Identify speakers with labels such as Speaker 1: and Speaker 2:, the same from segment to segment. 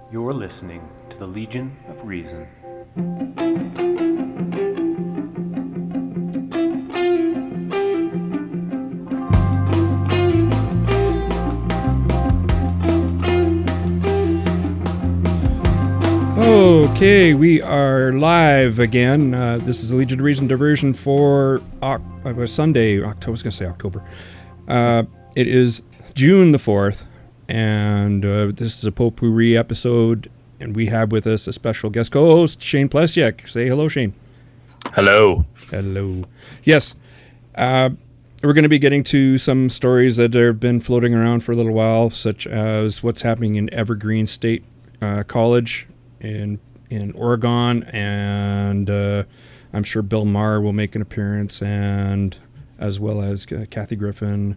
Speaker 1: You're listening to the Legion of Reason.
Speaker 2: Okay, we are live again. This is the Legion of Reason diversion for Sunday, October. I was going to say October. It is June the 4th, and this is a Potpourri episode, and we have with us a special guest co-host, Shane Plesiuk. Say hello, Shane.
Speaker 3: Hello.
Speaker 2: Hello. Yes, we're going to be getting to some stories that have been floating around for a little while, such as what's happening in Evergreen State College in Oregon, and I'm sure Bill Maher will make an appearance, and as well as Kathy Griffin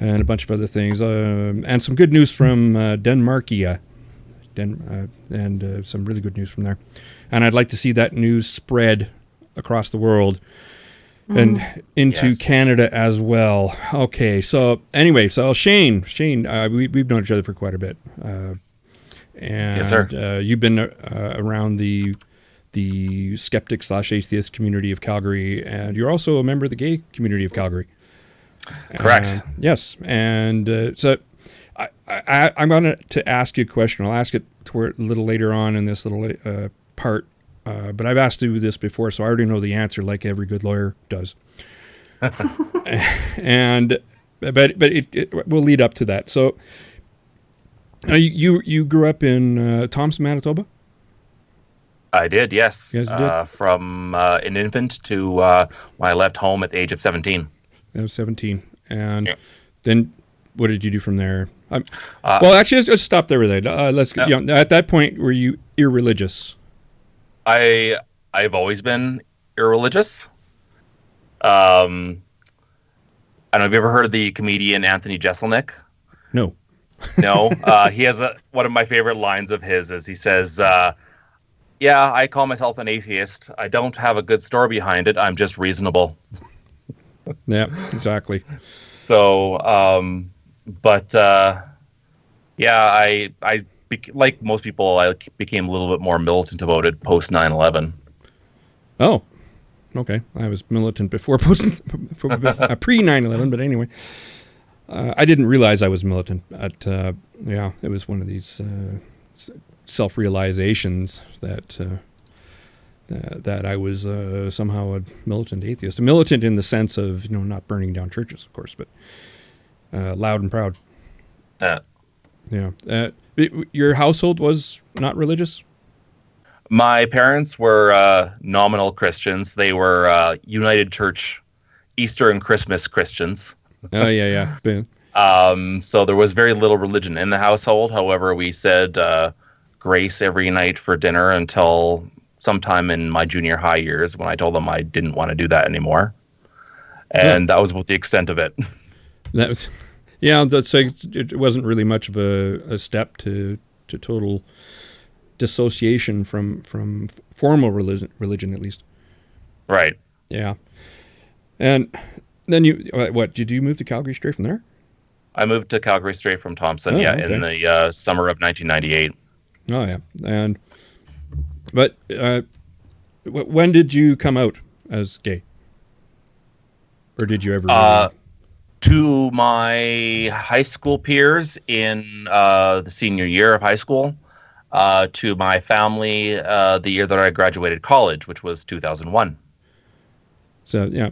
Speaker 2: and a bunch of other things, and some good news from Denmarkia, and some really good news from there. And I'd like to see that news spread across the world and into Canada as well. Okay, so anyway, so Shane, we've known each other for quite a bit. And
Speaker 3: yes, sir.
Speaker 2: You've been around the skeptic/atheist community of Calgary, and you're also a member of the gay community of Calgary.
Speaker 3: Correct.
Speaker 2: Yes, and so I'm going to ask you a question. I'll ask it a little later on in this little part, but I've asked you this before, so I already know the answer, like every good lawyer does. And but it will lead up to that. So. You grew up in Thompson, Manitoba?
Speaker 3: I did, yes.
Speaker 2: You guys did?
Speaker 3: From an infant to when I left home at the age of 17.
Speaker 2: I was 17. And
Speaker 3: yeah.
Speaker 2: Then what did you do from there? Well, actually, let's stop there with that. At that point, were you irreligious?
Speaker 3: I've always been irreligious. I don't know, have you ever heard of the comedian Anthony Jeselnik?
Speaker 2: No.
Speaker 3: No, he has one of my favorite lines of his is he says, yeah, I call myself an atheist. I don't have a good story behind it. I'm just reasonable.
Speaker 2: Yeah, exactly.
Speaker 3: So, yeah, like most people, I became a little bit more militant about it post 9/11.
Speaker 2: Oh, okay. I was militant before pre 9/11, but anyway. I didn't realize I was militant, but it was one of these self-realizations that I was somehow a militant atheist. A militant in the sense of not burning down churches, of course, but loud and proud. Yeah. Your household was not religious?
Speaker 3: My parents were nominal Christians. They were United Church Easter and Christmas Christians.
Speaker 2: Oh, yeah.
Speaker 3: So there was very little religion in the household. However, we said grace every night for dinner until sometime in my junior high years when I told them I didn't want to do that anymore. And that was about the extent of it.
Speaker 2: That was, yeah, that's it wasn't really much of a step to total dissociation from formal religion, at least.
Speaker 3: Right.
Speaker 2: Yeah. And then did you move to Calgary straight from there?
Speaker 3: I moved to Calgary straight from Thompson,
Speaker 2: okay.
Speaker 3: in the summer of 1998.
Speaker 2: Oh, yeah. But when did you come out as gay? Or did you ever?
Speaker 3: To my high school peers in the senior year of high school, to my family the year that I graduated college, which was 2001.
Speaker 2: So yeah,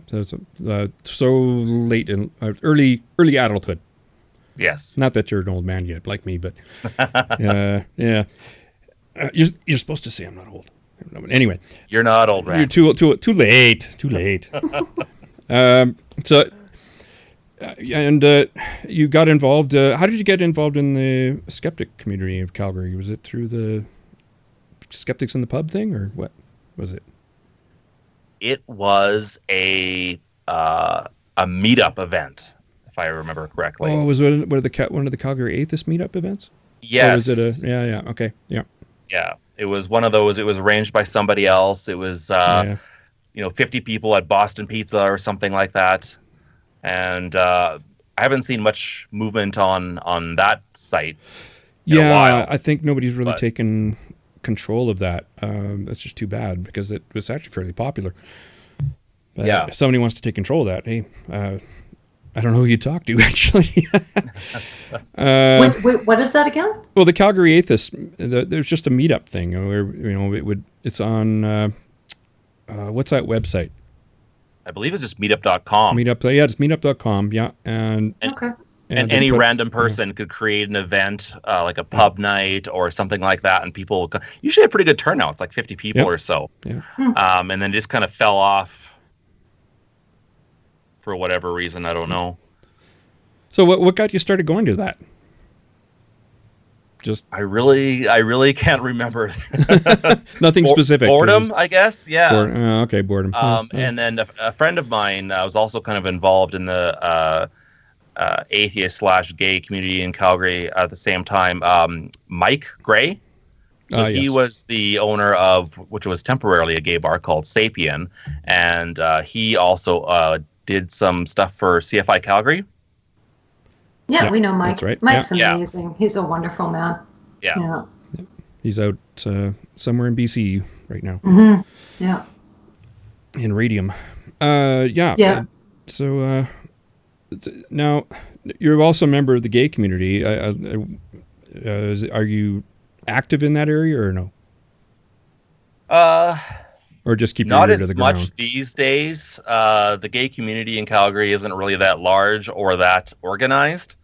Speaker 2: so late in early adulthood.
Speaker 3: Yes.
Speaker 2: Not that you're an old man yet, like me, but yeah. You're supposed to say I'm not old. Anyway,
Speaker 3: you're not old, Rand.
Speaker 2: You're too late. Too late. You got involved. How did you get involved in the skeptic community of Calgary? Was it through the Skeptics in the Pub thing, or what was it?
Speaker 3: It was a meetup event, if I remember correctly.
Speaker 2: Oh, was it one of the Calgary Atheist meetup events?
Speaker 3: Yes.
Speaker 2: Or was it yeah, okay, yeah.
Speaker 3: Yeah, it was one of those. It was arranged by somebody else. It was 50 people at Boston Pizza or something like that. And I haven't seen much movement on that site. in a while.
Speaker 2: I think nobody's really
Speaker 3: But-
Speaker 2: taken control of that. That's just too bad because it was actually fairly popular. But
Speaker 3: Yeah.
Speaker 2: if somebody wants to take control of that, hey, I don't know who you talk to actually.
Speaker 4: Wait, what is that again?
Speaker 2: Well, the Calgary Atheists, there's just a meetup thing where it's on what's that website?
Speaker 3: I believe it's just meetup.com.
Speaker 2: Meetup, yeah, it's meetup.com, yeah, and
Speaker 4: Okay.
Speaker 3: And
Speaker 2: they
Speaker 3: any
Speaker 2: put-
Speaker 3: random person could create an event, like a pub night or something like that, and people usually a pretty good turnout. It's like 50 people
Speaker 2: Yep.
Speaker 3: or so.
Speaker 2: Yeah.
Speaker 3: And then just kind of fell off for whatever reason. I don't know.
Speaker 2: So what got you started going to that? Just
Speaker 3: I really can't remember.
Speaker 2: nothing specific.
Speaker 3: Boredom, I guess. Yeah.
Speaker 2: Okay, boredom.
Speaker 3: And then a friend of mine was also kind of involved in the atheist/gay community in Calgary at the same time. Mike Gray. So he
Speaker 2: yes.
Speaker 3: was the owner of, which was temporarily a gay bar called Sapien, and he also did some stuff for CFI Calgary.
Speaker 4: Yeah,
Speaker 2: Yeah,
Speaker 4: we know Mike.
Speaker 2: that's right.
Speaker 4: Mike's
Speaker 3: Yeah.
Speaker 4: amazing. He's a wonderful man.
Speaker 3: Yeah.
Speaker 4: Yeah.
Speaker 2: He's out somewhere in BC right now
Speaker 4: Yeah.
Speaker 2: in Radium. Yeah.
Speaker 4: Yeah.
Speaker 2: So now you're also a member of the gay community. Are you active in that area or no? Or just keep your
Speaker 3: Not
Speaker 2: ear to
Speaker 3: as
Speaker 2: the
Speaker 3: much
Speaker 2: ground?
Speaker 3: these days. The gay community in Calgary isn't really that large or that organized.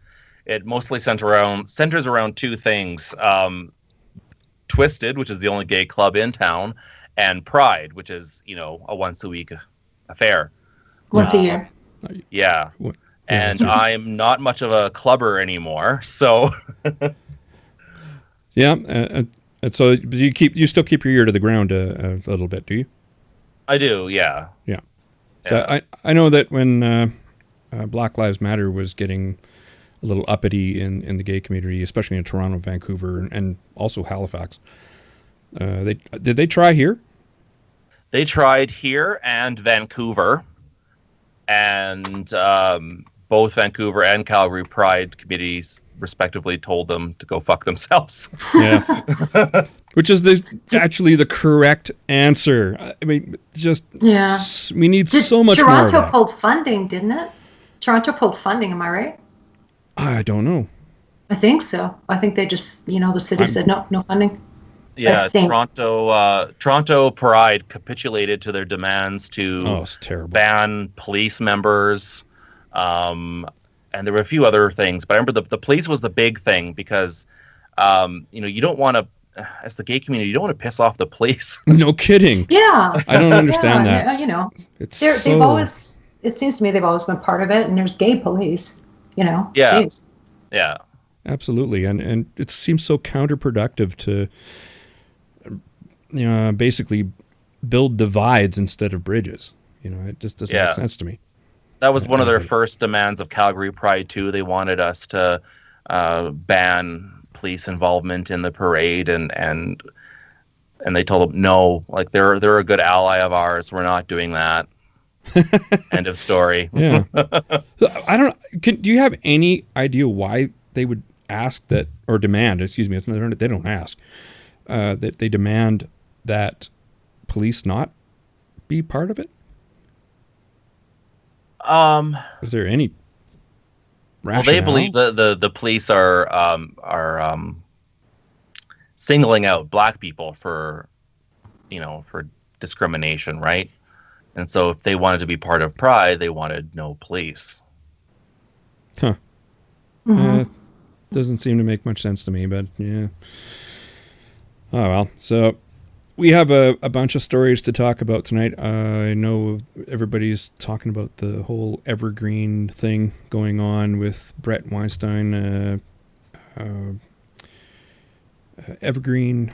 Speaker 3: It mostly centers around two things: Twisted, which is the only gay club in town, and Pride, which is a once-a-week affair.
Speaker 4: Once a year.
Speaker 3: Yeah.
Speaker 2: What-
Speaker 3: And
Speaker 2: that's right.
Speaker 3: I'm not much of a clubber anymore, so
Speaker 2: Yeah. And so you still keep your ear to the ground a little bit, do you?
Speaker 3: I do. Yeah.
Speaker 2: Yeah. So
Speaker 3: Yeah.
Speaker 2: I know that when Black Lives Matter was getting a little uppity in the gay community, especially in Toronto, Vancouver, and also Halifax, did they try here?
Speaker 3: They tried here and Vancouver, and both Vancouver and Calgary Pride committees respectively told them to go fuck themselves.
Speaker 2: Yeah. Which is actually the correct answer. I mean, just
Speaker 4: Yeah.
Speaker 2: we need
Speaker 4: Did
Speaker 2: so much more of
Speaker 4: Toronto
Speaker 2: that.
Speaker 4: pulled funding, didn't it? Toronto pulled funding, am I right?
Speaker 2: I don't know.
Speaker 4: I think so. I think they just, the city said no funding.
Speaker 3: Yeah,
Speaker 4: I think.
Speaker 3: Toronto Pride capitulated to their demands to
Speaker 2: Oh, it's terrible.
Speaker 3: ban police members, and there were a few other things. But I remember the police was the big thing because, you don't want to, as the gay community, you don't want to piss off the police.
Speaker 2: No kidding.
Speaker 4: Yeah.
Speaker 2: I don't understand
Speaker 4: Yeah,
Speaker 2: that. It's
Speaker 4: they've
Speaker 2: so,
Speaker 4: always, it seems to me they've always been part of it, and there's gay police,
Speaker 3: Yeah.
Speaker 4: Jeez.
Speaker 3: Yeah,
Speaker 2: absolutely, and it seems so counterproductive to basically build divides instead of bridges. It just doesn't
Speaker 3: Yeah.
Speaker 2: make sense to me.
Speaker 3: that was one of their
Speaker 2: Okay.
Speaker 3: first demands of Calgary Pride too. They wanted us to ban police involvement in the parade, and they told them no. Like they're a good ally of ours. We're not doing that. End of story.
Speaker 2: Yeah. So, I don't. Do you have any idea why they would ask that or demand? Excuse me. They don't ask that they demand that police not be part of it. Is there any
Speaker 3: Well,
Speaker 2: rationale?
Speaker 3: they believe the police are singling out black people for discrimination, right? And so if they wanted to be part of Pride, they wanted no police.
Speaker 2: Huh.
Speaker 4: Mhm.
Speaker 2: Doesn't seem to make much sense to me, but yeah. Oh, well. So we have a bunch of stories to talk about tonight. I know everybody's talking about the whole Evergreen thing going on with Brett Weinstein. Evergreen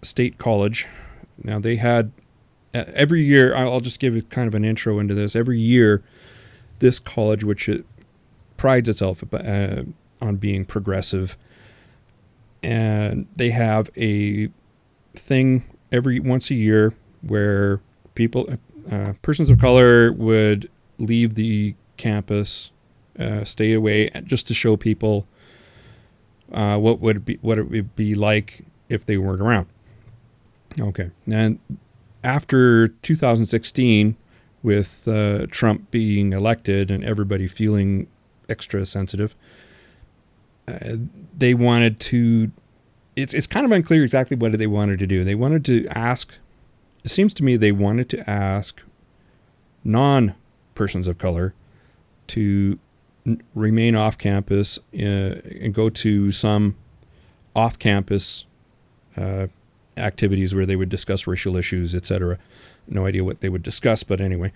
Speaker 2: State College. Now, they had every year, I'll just give you kind of an intro into this. Every year, this college, which it prides itself on being progressive, and they have a thing every once a year where persons of color would leave the campus, stay away, just to show people what it would be like if they weren't around. Okay, and after 2016, with Trump being elected and everybody feeling extra sensitive, they wanted to. It's kind of unclear exactly what they wanted to do. They wanted to ask. It seems to me they wanted to ask non-persons of color to remain off campus and go to some off-campus activities where they would discuss racial issues, etc. No idea what they would discuss, but anyway.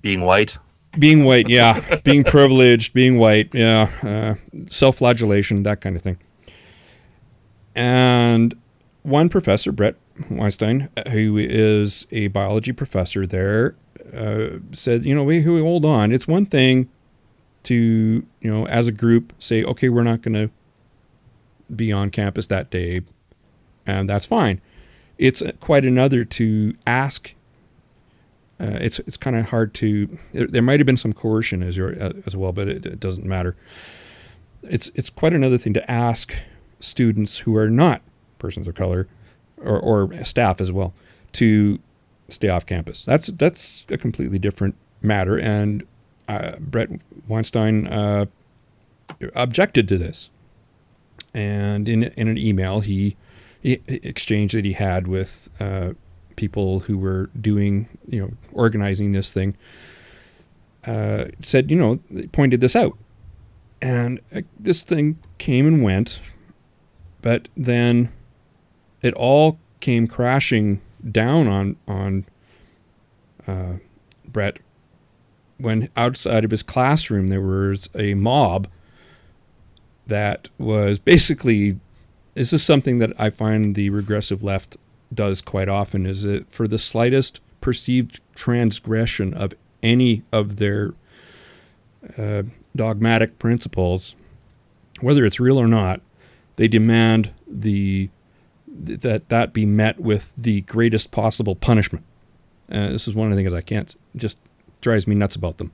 Speaker 3: Being white,
Speaker 2: yeah. Being privileged, being white, yeah. Self-flagellation, that kind of thing. And one professor, Brett Weinstein, who is a biology professor there, said, wait, hold on. It's one thing to, as a group say, okay, we're not going to be on campus that day, and that's fine. It's quite another to ask. It's kind of hard to. There might have been some coercion as well, but it doesn't matter. It's quite another thing to ask students who are not persons of color, or staff as well, to stay off campus. That's a completely different matter, and Brett Weinstein objected to this. And in an email he exchange that he had with people who were doing, organizing this thing, said, pointed this out. And this thing came and went, but then it all came crashing down on Brett when outside of his classroom there was a mob that was basically, this is something that I find the regressive left does quite often, is that for the slightest perceived transgression of any of their dogmatic principles, whether it's real or not, they demand that be met with the greatest possible punishment. This is one of the things I can't, just drives me nuts about them.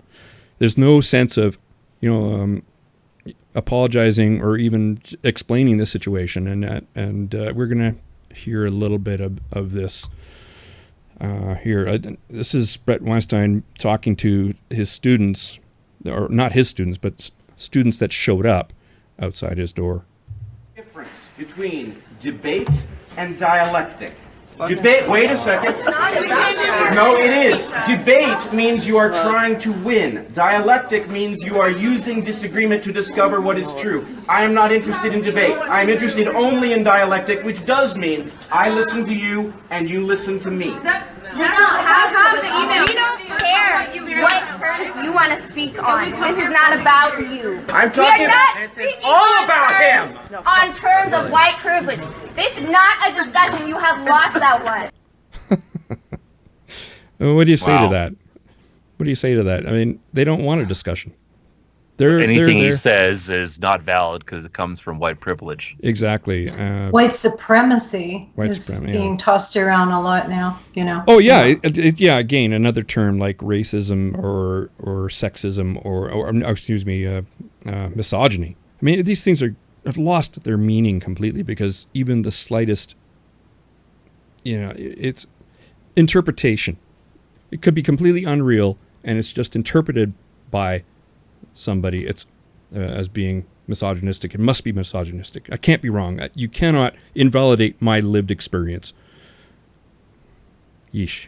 Speaker 2: There's no sense of, apologizing or even explaining the situation, and we're going to hear a little bit of this here. This is Brett Weinstein talking to his students, or not his students, but students that showed up outside his door.
Speaker 5: Difference between debate and dialectic. Debate, wait a second. No, it is. Debate means you are trying to win. Dialectic means you are using disagreement to discover what is true. I am not interested in debate. I am interested only in dialectic, which does mean I listen to you and you listen to me.
Speaker 6: We don't care what terms you want to speak on. This is not about you.
Speaker 5: I'm talking.
Speaker 6: This is
Speaker 5: all about him.
Speaker 6: On terms of white privilege. This is not a discussion. You have lost that one.
Speaker 2: What do you say to that? What do you say to that? I mean, they don't want a discussion.
Speaker 3: Anything he says is not valid because it comes from white privilege.
Speaker 2: Exactly.
Speaker 4: White supremacy is being tossed around a lot now,
Speaker 2: Oh, yeah. Yeah, again, another term like racism or sexism or misogyny. I mean, these things have lost their meaning completely because even the slightest, it's interpretation. It could be completely unreal, and it's just interpreted by somebody as being misogynistic. It must be misogynistic. I can't be wrong. You cannot invalidate my lived experience. Yeesh.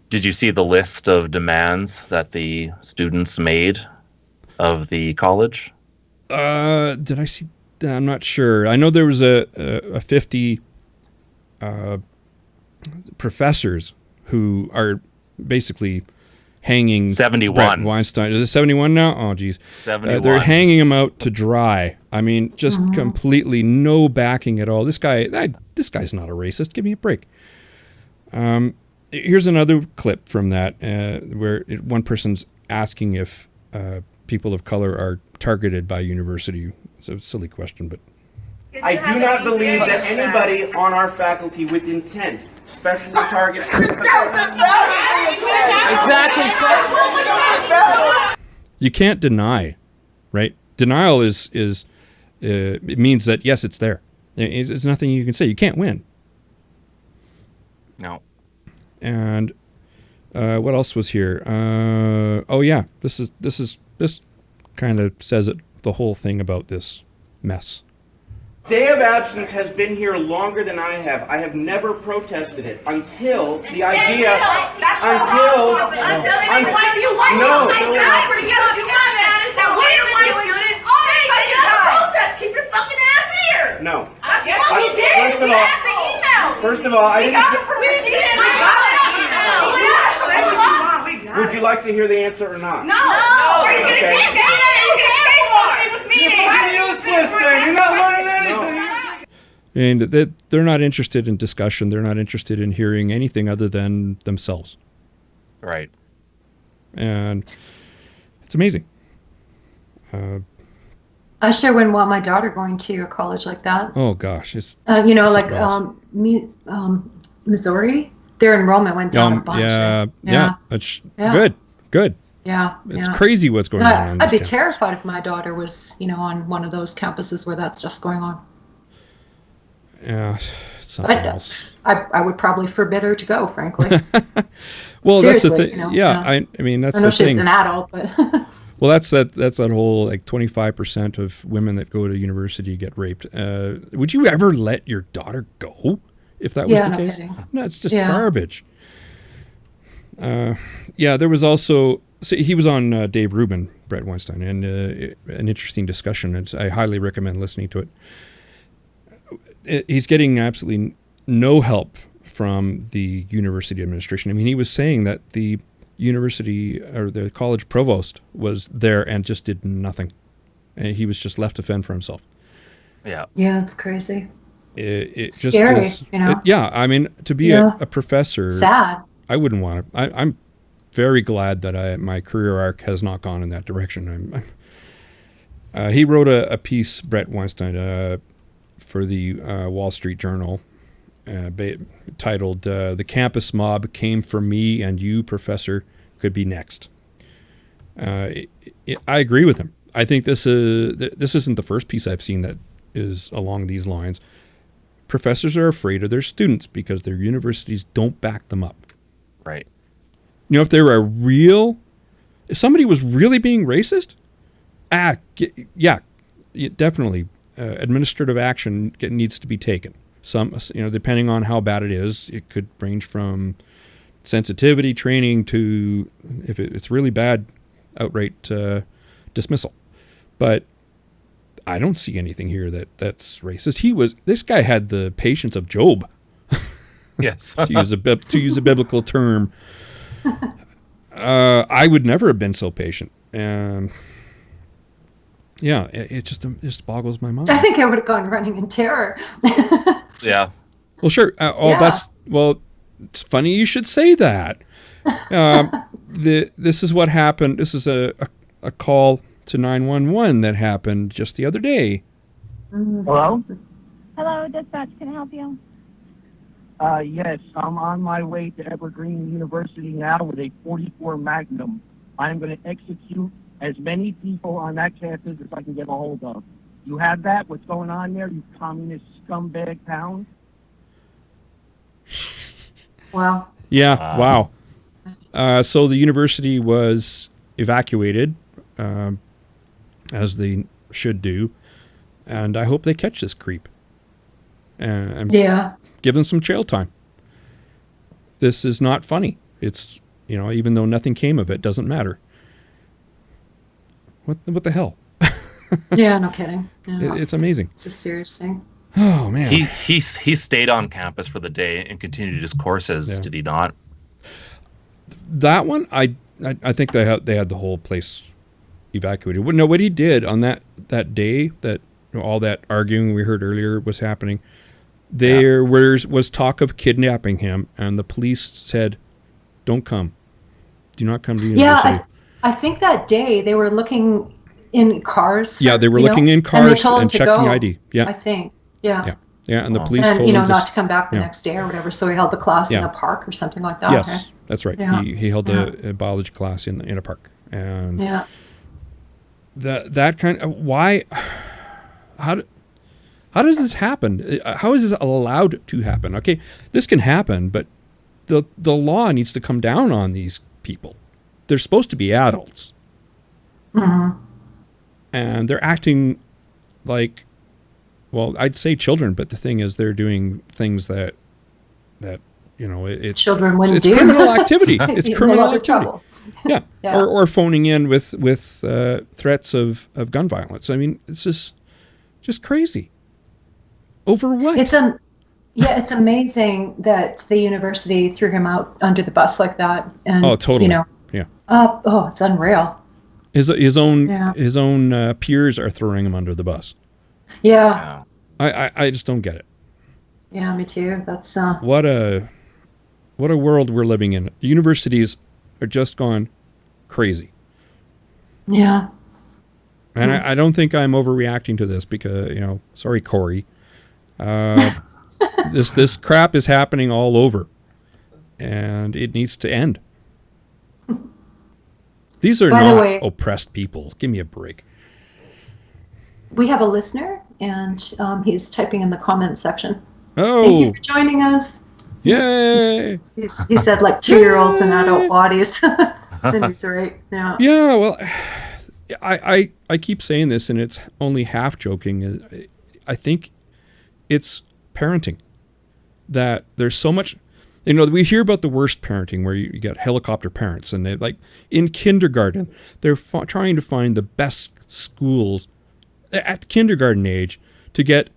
Speaker 3: Did you see the list of demands that the students made of the college?
Speaker 2: Did I see? I'm not sure. I know there was a 50 professors who are basically hanging
Speaker 3: 71.
Speaker 2: Brett Weinstein. Is it 71 now? Oh, geez.
Speaker 3: 71.
Speaker 2: They're hanging him out to dry. I mean, just completely no backing at all. This guy's not a racist. Give me a break. Here's another clip from that where one person's asking if people of color are targeted by university. It's a silly question, but
Speaker 5: I do not believe that anybody on our faculty with intent specially targets.
Speaker 2: You can't deny, right? Denial is it means that, yes, it's there. It's nothing you can say. You can't win.
Speaker 3: No.
Speaker 2: And what else was here? Oh yeah, this kind of says it, the whole thing about this mess.
Speaker 5: Day of absence has been here longer than I have. I have never protested it until the idea. Until
Speaker 6: you keep your fucking ass here.
Speaker 5: No.
Speaker 6: First
Speaker 5: of all, I didn't.
Speaker 6: We
Speaker 5: Would you like to hear the answer or not?
Speaker 6: No.
Speaker 5: Okay. You're useless then. You're not learning anything.
Speaker 2: And they're not interested in discussion. They're not interested in hearing anything other than themselves.
Speaker 3: Right.
Speaker 2: And it's amazing.
Speaker 4: I sure wouldn't want my daughter going to a college like that.
Speaker 2: Oh gosh, it's
Speaker 4: Missouri. Their enrollment went down a bunch.
Speaker 2: Yeah. It's good.
Speaker 4: Yeah,
Speaker 2: it's crazy what's going on.
Speaker 4: I'd be terrified if my daughter was, on one of those campuses where that stuff's going on.
Speaker 2: Yeah, something else.
Speaker 4: I would probably forbid her to go, frankly.
Speaker 2: Well,
Speaker 4: seriously,
Speaker 2: that's the thing. I mean, that's
Speaker 4: I know
Speaker 2: the thing.
Speaker 4: she's an adult, but
Speaker 2: well, that's that whole 25% of women that go to university get raped. Would you ever let your daughter go if that was the case?
Speaker 4: Kidding.
Speaker 2: No, it's just garbage. There was also. So he was on Dave Rubin, Brett Weinstein, and an interesting discussion. I highly recommend listening to it. He's getting absolutely no help from the university administration. I mean, he was saying that the university or the college provost was there and just did nothing. And he was just left to fend for himself.
Speaker 3: Yeah.
Speaker 4: Yeah, it's crazy.
Speaker 2: It's
Speaker 4: just scary,
Speaker 2: is, I mean, to be a professor,
Speaker 4: sad.
Speaker 2: I wouldn't want to. I'm very glad that my career arc has not gone in that direction. He wrote a piece, Brett Weinstein, for the Wall Street Journal, titled "The Campus Mob Came for Me and You, Professor, Could Be Next." I agree with him. I think this isn't the first piece I've seen that is along these lines. Professors are afraid of their students because their universities don't back them up.
Speaker 3: Right.
Speaker 2: If somebody was really being racist, definitely administrative action needs to be taken. Some, depending on how bad it is, it could range from sensitivity training to, if it's really bad, outright dismissal. But I don't see anything here that's racist. This guy had the patience of Job.
Speaker 3: Yes.
Speaker 2: to use a biblical term. I would never have been so patient. And it just boggles my mind.
Speaker 4: I think I would have gone running in terror.
Speaker 3: Yeah.
Speaker 2: Well, sure. It's funny you should say that. This is what happened. This is a call to 911 that happened just the other day.
Speaker 7: Hello?
Speaker 8: Hello, dispatch. Can I help you?
Speaker 7: Yes, I'm on my way to Evergreen University now with a .44 Magnum. I'm going to execute as many people on that campus as I can get a hold of. You have that? What's going on there, you communist scumbag town?
Speaker 4: Wow.
Speaker 2: Yeah, wow. So the university was evacuated, as they should do, and I hope they catch this creep. And give them some jail time. This is not funny. It's, even though nothing came of it, doesn't matter. What the hell?
Speaker 4: Yeah, no kidding. No.
Speaker 2: It's amazing.
Speaker 4: It's a serious thing.
Speaker 2: Oh man.
Speaker 3: He stayed on campus for the day and continued his courses. Did he not?
Speaker 2: That one, I think they had the whole place evacuated. No, what he did on that day, that all that arguing we heard earlier was happening. There was talk of kidnapping him, and the police said, "Don't come. Do not come to university."
Speaker 4: Yeah, I think that day they were looking in cars.
Speaker 2: They were looking in cars and checking ID. Yeah,
Speaker 4: I think. Yeah.
Speaker 2: Yeah, and the police told him
Speaker 4: not to come back the next day or whatever. So he held the class in a park or something like that.
Speaker 2: Yes, that's right. Yeah. He held a biology class in a park, and that kind of why. how does this happen? How is this allowed to happen? Okay, this can happen, but the law needs to come down on these people. They're supposed to be adults.
Speaker 4: Mm-hmm.
Speaker 2: And they're acting like, well, I'd say children, but the thing is they're doing things that it's
Speaker 4: children wouldn't do.
Speaker 2: Criminal activity. It's criminal activity.
Speaker 4: Trouble.
Speaker 2: Yeah.
Speaker 4: Yeah.
Speaker 2: Or phoning in with threats of gun violence. I mean, it's just crazy. Over what?
Speaker 4: It's amazing that the university threw him out under the bus like that. And,
Speaker 2: oh, totally. Yeah.
Speaker 4: It's unreal.
Speaker 2: His own peers are throwing him under the bus.
Speaker 4: Yeah.
Speaker 2: I just don't get it.
Speaker 4: Yeah, me too. That's
Speaker 2: what a world we're living in. Universities are just gone crazy.
Speaker 4: Yeah.
Speaker 2: And I don't think I'm overreacting to this because, sorry, Corey. This crap is happening all over, and it needs to end. These are not oppressed people. Give me a break.
Speaker 4: We have a listener, and he's typing in the comments section.
Speaker 2: Oh.
Speaker 4: Thank you for joining us.
Speaker 2: Yay!
Speaker 4: He said like 2-year-olds in adult bodies. And he's right. Yeah.
Speaker 2: Yeah, well, I keep saying this, and it's only half joking. I think it's parenting. That there's so much... we hear about the worst parenting where you get helicopter parents, and they like in kindergarten, they're trying to find the best schools at kindergarten age to get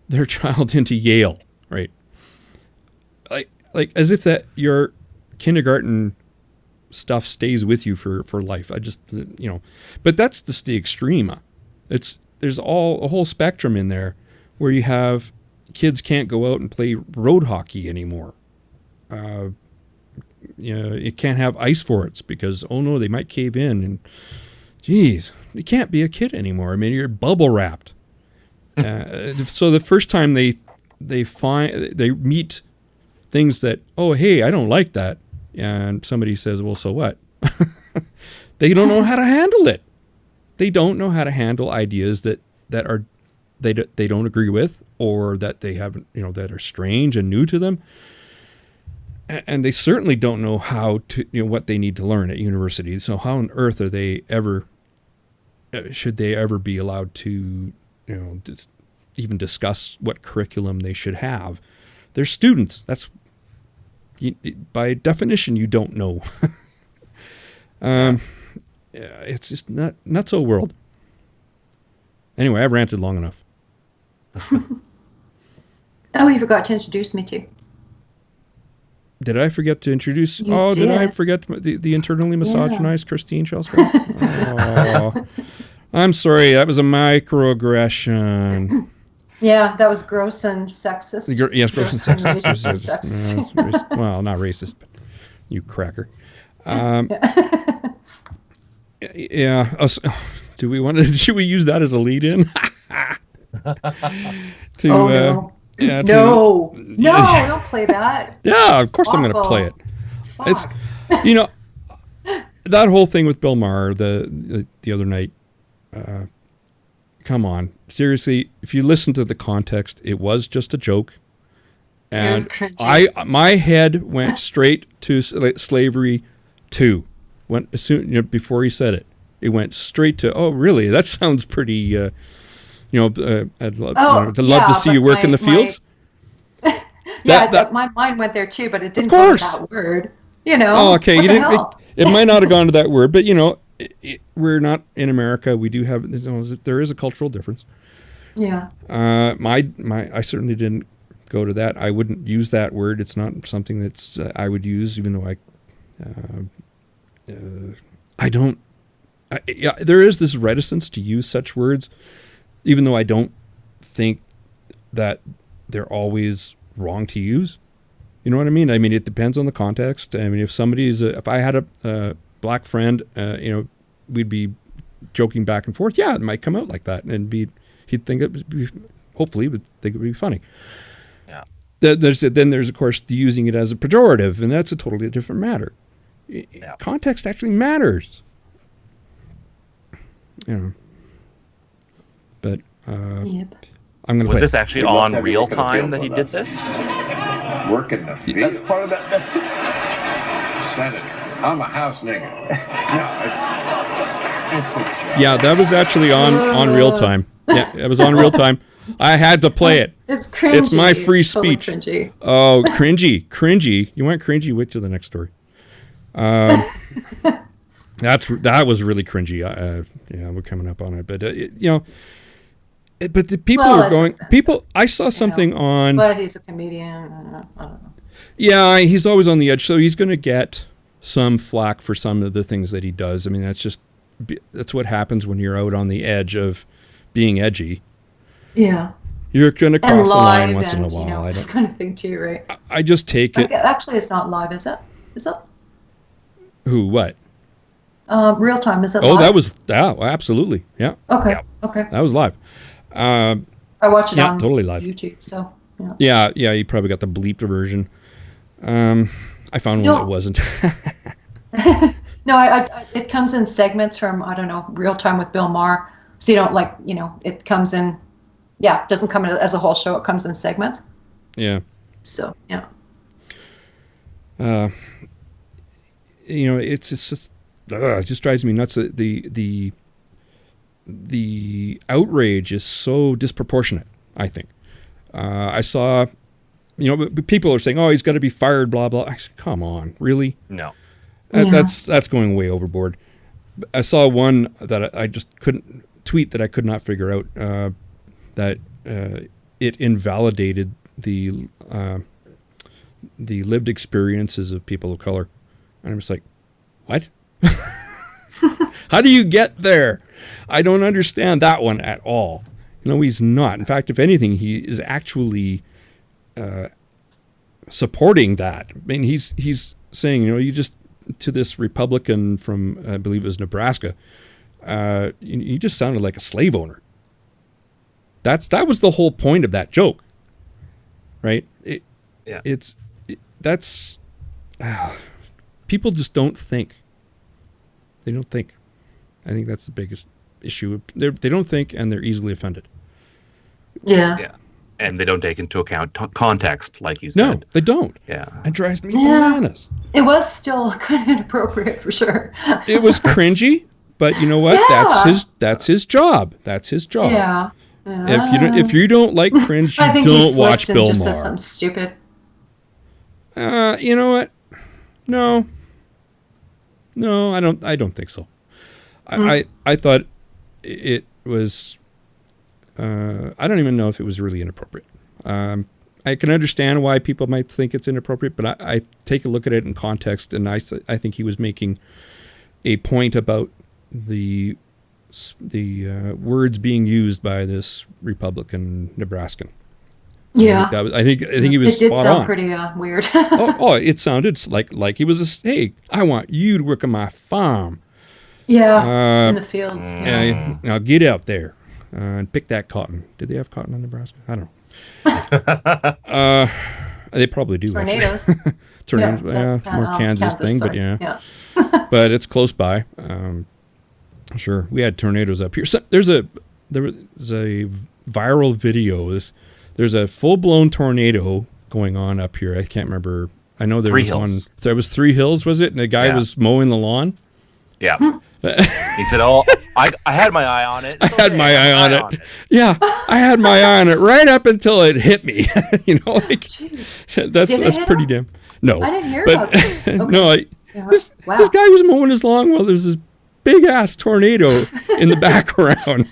Speaker 2: their child into Yale, right? Like as if that your kindergarten stuff stays with you for life. I just, but that's just the extreme. There's a whole spectrum in there where you have kids can't go out and play road hockey anymore. You can't have ice forts because, oh no, they might cave in, and geez, you can't be a kid anymore. I mean, you're bubble wrapped. So the first time they meet things that, oh, hey, I don't like that. And somebody says, well, so what? They don't know how to handle it. They don't know how to handle ideas that they don't agree with, or that they haven't, that are strange and new to them. And they certainly don't know how to, what they need to learn at university. So how on earth are they should they ever be allowed to, even discuss what curriculum they should have? They're students. That's, by definition, you don't know. It's just not so world. Anyway, I've ranted long enough.
Speaker 4: Oh, you forgot to introduce me too.
Speaker 2: Did I forget to introduce? Did I forget the internally misogynized Christine Shellscott? Oh, I'm sorry. That was a microaggression.
Speaker 4: Yeah, that was gross and sexist.
Speaker 2: Yes, gross and sexist.
Speaker 4: Sexist.
Speaker 2: Well, not racist, but you cracker. Yeah. Should we use that as a lead-in?
Speaker 4: No. No, don't play that.
Speaker 2: Yeah, of course I'm going to play it.
Speaker 4: Fuck.
Speaker 2: It's, that whole thing with Bill Maher the other night. Come on, seriously. If you listen to the context, it was just a joke, and my head went straight to slavery 2. Went as soon before he said it. It went straight to, oh really? That sounds pretty. I'd love to see you work in the fields.
Speaker 4: My mind went there too, but it didn't go to that word.
Speaker 2: Oh, okay. You didn't. It might not have gone to that word, but we're not in America. We do have. There is a cultural difference.
Speaker 4: Yeah.
Speaker 2: I certainly didn't go to that. I wouldn't use that word. It's not something that's I would use, even though I don't. There is this reticence to use such words, even though I don't think that they're always wrong to use. You know what I mean? I mean, it depends on the context. I mean, if I had a black friend, we'd be joking back and forth. Yeah, it might come out like that, and he'd think it would hopefully would think it would be funny.
Speaker 3: Yeah.
Speaker 2: There's of course using it as a pejorative, and that's a totally different matter. Yeah. Context actually matters. But But
Speaker 4: Yep.
Speaker 2: I'm going to
Speaker 3: Was
Speaker 2: play.
Speaker 3: this actually
Speaker 9: We'd love
Speaker 3: on
Speaker 9: to have you
Speaker 3: real
Speaker 9: work in the
Speaker 3: time
Speaker 9: field
Speaker 3: that he
Speaker 9: with
Speaker 3: did
Speaker 9: us.
Speaker 3: this?
Speaker 9: Work in the field.
Speaker 10: That's part of that. That's
Speaker 9: Senator. I'm a house nigga. No, it's a joke.
Speaker 2: Yeah, that was actually on real time. Yeah, it was on real time. I had to play it.
Speaker 4: It's cringy.
Speaker 2: It's my free
Speaker 4: It's totally
Speaker 2: speech.
Speaker 4: Cringy.
Speaker 2: Oh, cringy. You want cringy? Wait till the next story. That was really cringy. Yeah, we're coming up on it, but but the people
Speaker 4: Well,
Speaker 2: are going.
Speaker 4: that's
Speaker 2: People, I saw something on.
Speaker 4: But he's a comedian. I don't know.
Speaker 2: Yeah, he's always on the edge, so he's going to get some flack for some of the things that he does. I mean, that's what happens when you're out on the edge of being edgy.
Speaker 4: Yeah.
Speaker 2: You're going to
Speaker 4: And
Speaker 2: cross a line
Speaker 4: live
Speaker 2: once in a
Speaker 4: and, you
Speaker 2: while.
Speaker 4: know, this kind of thing too, right?
Speaker 2: I just take it.
Speaker 4: Actually, it's not live, is it? Is it?
Speaker 2: Who? What?
Speaker 4: Real time, is it
Speaker 2: Oh,
Speaker 4: live?
Speaker 2: that was absolutely. Yeah,
Speaker 4: Okay,
Speaker 3: Yeah.
Speaker 4: okay.
Speaker 2: that was live.
Speaker 4: I watch it
Speaker 2: Yeah,
Speaker 4: on
Speaker 2: totally live.
Speaker 4: YouTube, so, yeah.
Speaker 2: Yeah. You probably got the bleeped version. I found one that wasn't.
Speaker 4: No, it comes in segments from, I don't know, Real Time with Bill Maher. So you don't it comes in, it doesn't come in as a whole show. It comes in segments.
Speaker 2: Yeah.
Speaker 4: So, yeah.
Speaker 2: It's just it just drives me nuts. The outrage is so disproportionate, I think. I saw, people are saying, oh, he's got to be fired, blah, blah. I said, come on, really?
Speaker 3: No.
Speaker 2: That's going way overboard. I saw one that I just couldn't tweet that I could not figure out, that it invalidated the lived experiences of people of color. And I'm just like, what? How do you get there? I don't understand that one at all. He's not. In fact, if anything, he is actually supporting that. I mean, he's saying, you just, to this Republican from, I believe it was Nebraska, you just sounded like a slave owner. That was the whole point of that joke, right? People just don't think. They don't think. I think that's the biggest issue. They don't think, and they're easily offended.
Speaker 4: Yeah.
Speaker 3: Yeah. And they don't take into account context, like you said.
Speaker 2: No, they don't.
Speaker 3: Yeah.
Speaker 2: It drives me bananas.
Speaker 4: It was still kind of inappropriate for sure.
Speaker 2: It was cringy, but you know what?
Speaker 4: Yeah.
Speaker 2: That's his job. That's his job.
Speaker 4: Yeah.
Speaker 2: If you don't like cringe,
Speaker 4: I
Speaker 2: you
Speaker 4: think
Speaker 2: don't
Speaker 4: he
Speaker 2: watch
Speaker 4: slipped
Speaker 2: Bill
Speaker 4: and just
Speaker 2: Maher.
Speaker 4: said something stupid.
Speaker 2: You know what? No, I don't think so. I thought it was. I don't even know if it was really inappropriate. I can understand why people might think it's inappropriate, but I take a look at it in context, and I think he was making a point about the words being used by this Republican Nebraskan.
Speaker 4: Yeah.
Speaker 2: I think he was
Speaker 4: It did
Speaker 2: spot
Speaker 4: sound
Speaker 2: on.
Speaker 4: pretty weird.
Speaker 2: It sounded like he was hey, I want you to work on my farm.
Speaker 4: Yeah, in the fields. Yeah.
Speaker 2: Now get out there and pick that cotton. Did they have cotton in Nebraska? I don't know. They probably do.
Speaker 4: Tornadoes.
Speaker 2: Tornadoes.
Speaker 4: Yeah,
Speaker 2: More Kansas thing, but yeah. But it's close by. Sure, we had tornadoes up here. So there was a viral video. There's a full-blown tornado going on up here. I can't remember. I know there was one. There was 3 Hills, was it? And the guy was mowing the lawn.
Speaker 3: Yeah. He said, "Oh, I had my eye on it.
Speaker 2: I had my eye on it. Yeah, I had my eye on it right up until it hit me. That's pretty damn. No,
Speaker 4: I didn't hear about this. Okay.
Speaker 2: No, this guy was mowing his lawn while there's this big ass tornado in the background.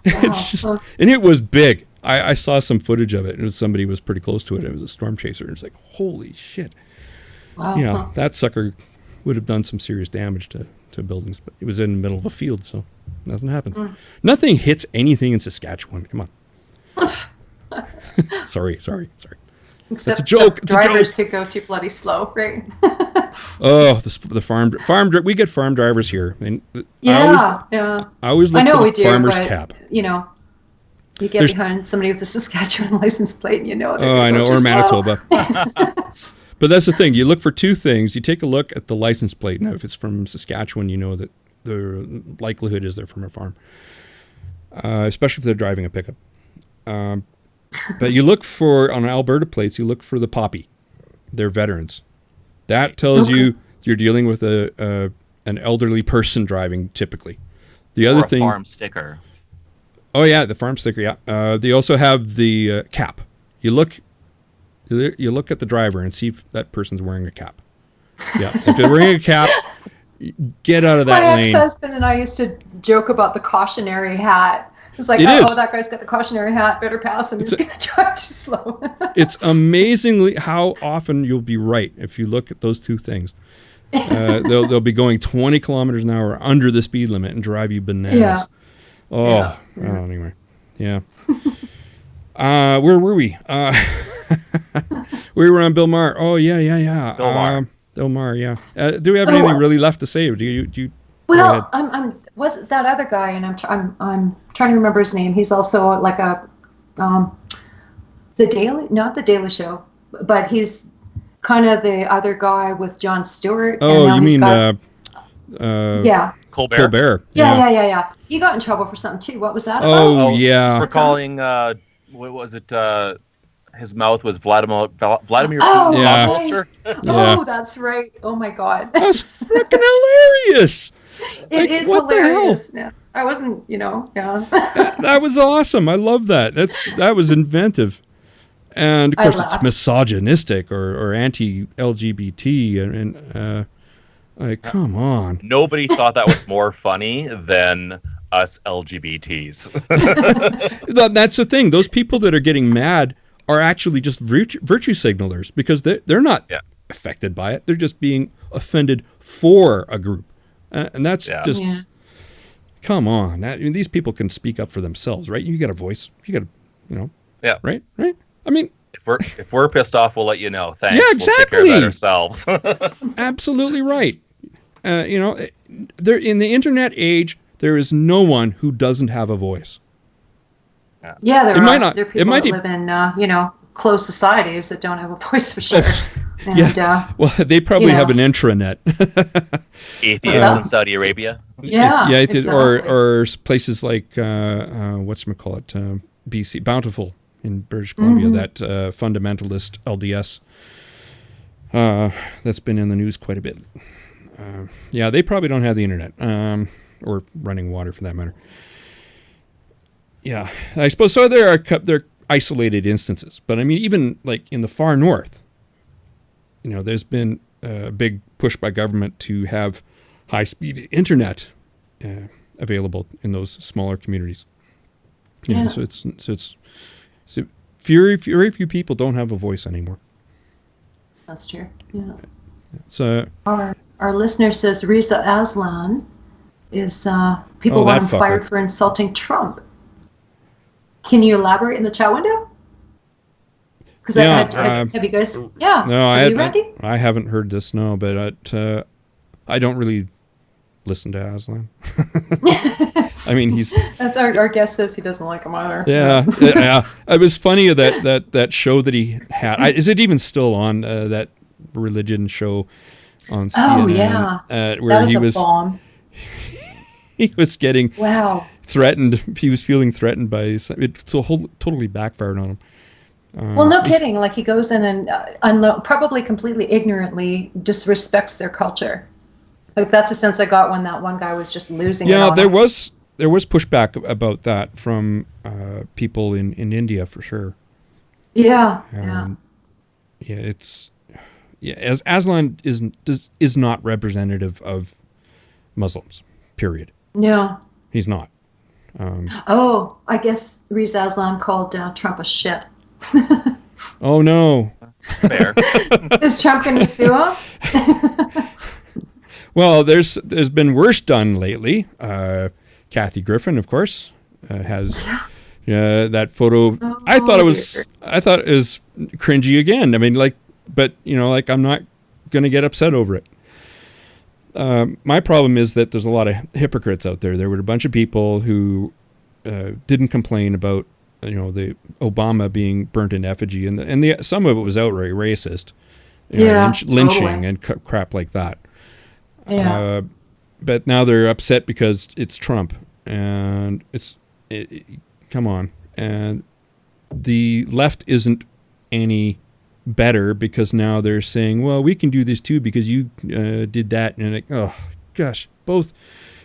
Speaker 2: It's just, and it was big. I saw some footage of it, and somebody was pretty close to it. It was a storm chaser. It's like, holy shit.
Speaker 4: Wow.
Speaker 2: That sucker would have done some serious damage to buildings, but it was in the middle of a field, so nothing happens. Nothing hits anything in Saskatchewan. Come on. Sorry.
Speaker 4: Except
Speaker 2: That's a joke. It's
Speaker 4: drivers who go too bloody slow, right?
Speaker 2: Oh, the farm. We get farm drivers here, and
Speaker 4: I
Speaker 2: always look for the farmer's
Speaker 4: but,
Speaker 2: cap.
Speaker 4: You get behind somebody with a Saskatchewan license plate, and
Speaker 2: I know, or Manitoba. But that's the thing. You look for 2 things. You take a look at the license plate. Now, if it's from Saskatchewan, you know that the likelihood is they're from a farm. especially if they're driving a pickup. But you look for, on Alberta plates, you look for the poppy. They're veterans. That tells you you're dealing with an elderly person driving typically. The other thing,
Speaker 3: farm sticker.
Speaker 2: Oh yeah, the farm sticker. Yeah. They also have the cap. You look at the driver and see if that person's wearing a cap. Yeah, if they're wearing a cap, get out of that lane.
Speaker 4: My ex-husband and I used to joke about the cautionary hat. It's like, that guy's got the cautionary hat. Better pass him. He's going to drive too slow.
Speaker 2: It's amazingly how often you'll be right if you look at those two things. They'll be going 20 kilometers an hour under the speed limit and drive you bananas.
Speaker 4: Yeah.
Speaker 2: Oh, anyway. Yeah. Where were we? We were on Bill Maher. Oh, yeah.
Speaker 3: Bill Maher.
Speaker 2: Bill Maher, yeah. Do we have anything really left to say? Or do you
Speaker 4: well, I'm was that other guy, and I'm trying to remember his name. He's also like a not the Daily Show, but he's kind of the other guy with Jon Stewart.
Speaker 2: Oh, you mean
Speaker 4: yeah.
Speaker 3: Colbert?
Speaker 4: Yeah. He got in trouble for something too. What was that about?
Speaker 2: Oh, yeah.
Speaker 3: For calling, what was it? His mouth was Vladimir
Speaker 2: Yeah.
Speaker 3: Monster.
Speaker 4: Oh, that's right. Oh my God.
Speaker 2: That's freaking hilarious.
Speaker 4: It is
Speaker 2: what
Speaker 4: hilarious.
Speaker 2: The hell?
Speaker 4: Yeah. I wasn't, yeah.
Speaker 2: That was awesome. I love that. That was inventive. And of course, it's misogynistic or anti-LGBT, and like, come on.
Speaker 3: Nobody thought that was more funny than us LGBTs.
Speaker 2: That's the thing. Those people that are getting mad are actually just virtue signalers because they're not affected by it. They're just being offended for a group, and that's just. Yeah. Come on, these people can speak up for themselves, right? You got a voice. You got to,
Speaker 3: Yeah.
Speaker 2: Right. I mean,
Speaker 3: if we're pissed off, we'll let you know. Thanks.
Speaker 2: Yeah, exactly.
Speaker 3: We'll take care of that ourselves.
Speaker 2: Absolutely right. There in the internet age, there is no one who doesn't have a voice.
Speaker 4: Yeah, there are people
Speaker 2: that
Speaker 4: live in closed societies that don't have a voice for sure. And,
Speaker 2: well, they probably have an intranet.
Speaker 3: Atheists in Saudi Arabia.
Speaker 4: Yeah, exactly.
Speaker 2: or places like whatchamacallit, BC Bountiful in British Columbia, that fundamentalist LDS that's been in the news quite a bit. They probably don't have the internet or running water for that matter. Yeah, I suppose so. There are isolated instances, but I mean, even like in the far north, there's been a big push by government to have high-speed internet available in those smaller communities. So very few people don't have a voice anymore.
Speaker 4: That's true. Yeah.
Speaker 2: So
Speaker 4: our listener says Riza Aslan is people want him fired for insulting Trump. Can you elaborate in the chat window? Because have you guys? Yeah.
Speaker 2: No,
Speaker 4: I
Speaker 2: haven't heard this. No, but I don't really listen to Aslan. I mean,
Speaker 4: that's our guest says he doesn't like him either.
Speaker 2: Yeah. It was funny that show that he had. Is it even still on that religion show on CNN?
Speaker 4: Oh yeah.
Speaker 2: Where
Speaker 4: he was a bomb.
Speaker 2: He was getting threatened. He was feeling threatened by it. So totally backfired on him.
Speaker 4: Well, no kidding. Like he goes in and probably completely ignorantly disrespects their culture. Like that's the sense I got when that one guy was just losing.
Speaker 2: Yeah, there was pushback about that from people in India for sure.
Speaker 4: Yeah.
Speaker 2: As Aslan is not representative of Muslims. Period.
Speaker 4: No.
Speaker 2: He's not.
Speaker 4: I guess Riza Aslan called Trump a shit.
Speaker 2: Oh no.
Speaker 3: Fair.
Speaker 4: Is Trump going to sue him?
Speaker 2: Well, there's been worse done lately. Kathy Griffin, of course, has that photo. I thought it was cringy again. I mean, but I'm not going to get upset over it. My problem is that there's a lot of hypocrites out there. There were a bunch of people who didn't complain about the Obama being burnt in effigy, and some of it was outright racist, lynching totally. And crap like that. Yeah. But now they're upset because it's Trump, and come on. And the left isn't any better because now they're saying, well, we can do this too because you did that. And like, oh gosh, both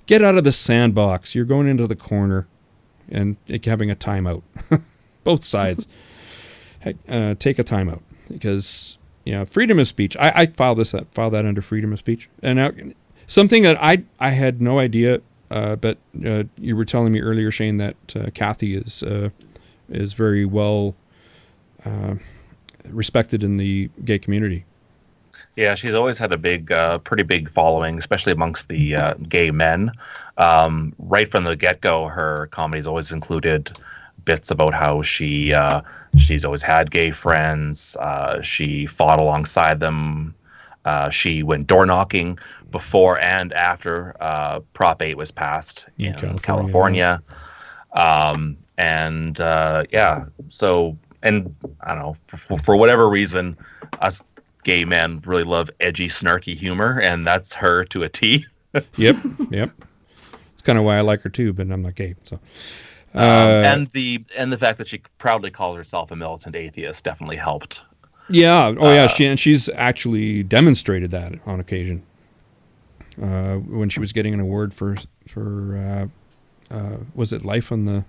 Speaker 2: get out of the sandbox. You're going into the corner and having a timeout. Both sides. Take a timeout because freedom of speech. I file that under freedom of speech. And now, something that I had no idea, but you were telling me earlier, Shane, that Kathy is very well respected in the gay community.
Speaker 3: Yeah, she's always had a pretty big following, especially amongst the gay men. Right from the get-go, her comedy's always included bits about how she's always had gay friends. She fought alongside them. She went door knocking before and after Prop 8 was passed in California. So, and I don't know, for whatever reason, us gay men really love edgy, snarky humor, and that's her to a T.
Speaker 2: Yep. It's kind of why I like her too, but I'm not gay, so.
Speaker 3: And the fact that she proudly calls herself a militant atheist definitely helped.
Speaker 2: Yeah. Oh, yeah. She's actually demonstrated that on occasion. When she was getting an award for was it Life on the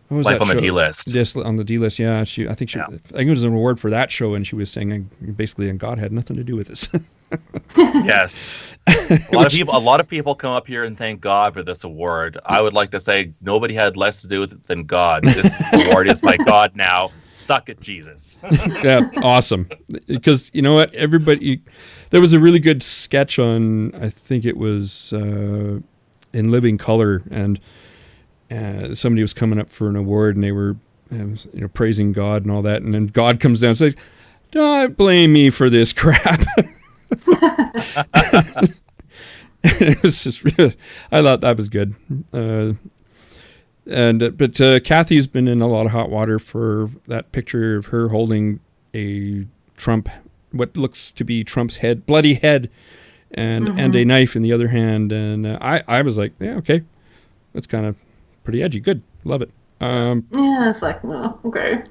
Speaker 3: Life on the D list?
Speaker 2: Yes, on the D list. Yeah. I think it was an award for that show, and she was saying basically, and God had nothing to do with this.
Speaker 3: Yes. A lot of people come up here and thank God for this award. I would like to say nobody had less to do with it than God. This award is my God now. Suck it, Jesus.
Speaker 2: Yeah, awesome. Because you know what? There was a really good sketch on, I think it was in Living Color, and somebody was coming up for an award, and they were praising God and all that, and then God comes down and says, "Don't blame me for this crap." It was just I thought that was good. But Kathy's been in a lot of hot water for that picture of her holding a Trump, what looks to be Trump's bloody head, and a knife in the other hand. And I was like, yeah, okay, that's kind of pretty edgy. Good, love it.
Speaker 4: Yeah, it's like, no, okay.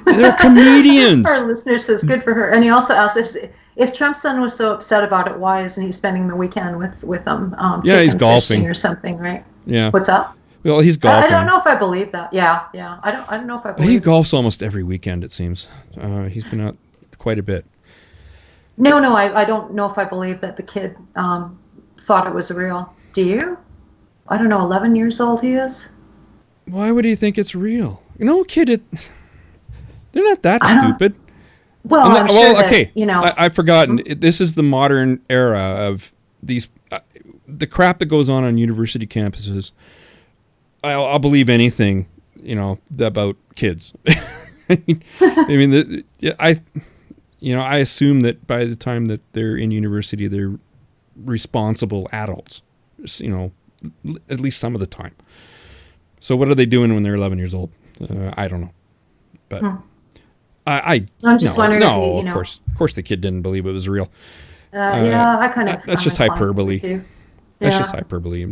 Speaker 2: They're comedians.
Speaker 4: Our listener says good for her, and he also asked if Trump's son was so upset about it, why isn't he spending the weekend with them?
Speaker 2: Yeah, he's golfing
Speaker 4: or something, right?
Speaker 2: Yeah.
Speaker 4: What's up?
Speaker 2: Well, he's golfing.
Speaker 4: I don't know if I believe that. Yeah. I don't know if I believe.
Speaker 2: He golfs almost every weekend, it seems. He's been out quite a bit.
Speaker 4: No, I don't know if I believe that the kid thought it was real. Do you? I don't know. 11 years old he is.
Speaker 2: Why would he think it's real? No, kid, they're not that stupid.
Speaker 4: Well, I'm sure
Speaker 2: okay.
Speaker 4: That,
Speaker 2: I've forgotten. This is the modern era of these, the crap that goes on university campuses. I'll believe anything, about kids. I assume that by the time that they're in university, they're responsible adults, at least some of the time. So what are they doing when they're 11 years old? I don't know, but I'm
Speaker 4: just wondering.
Speaker 2: No, of course, the kid didn't believe it was real.
Speaker 4: I kind of.
Speaker 2: That's just hyperbole. That's just hyperbole.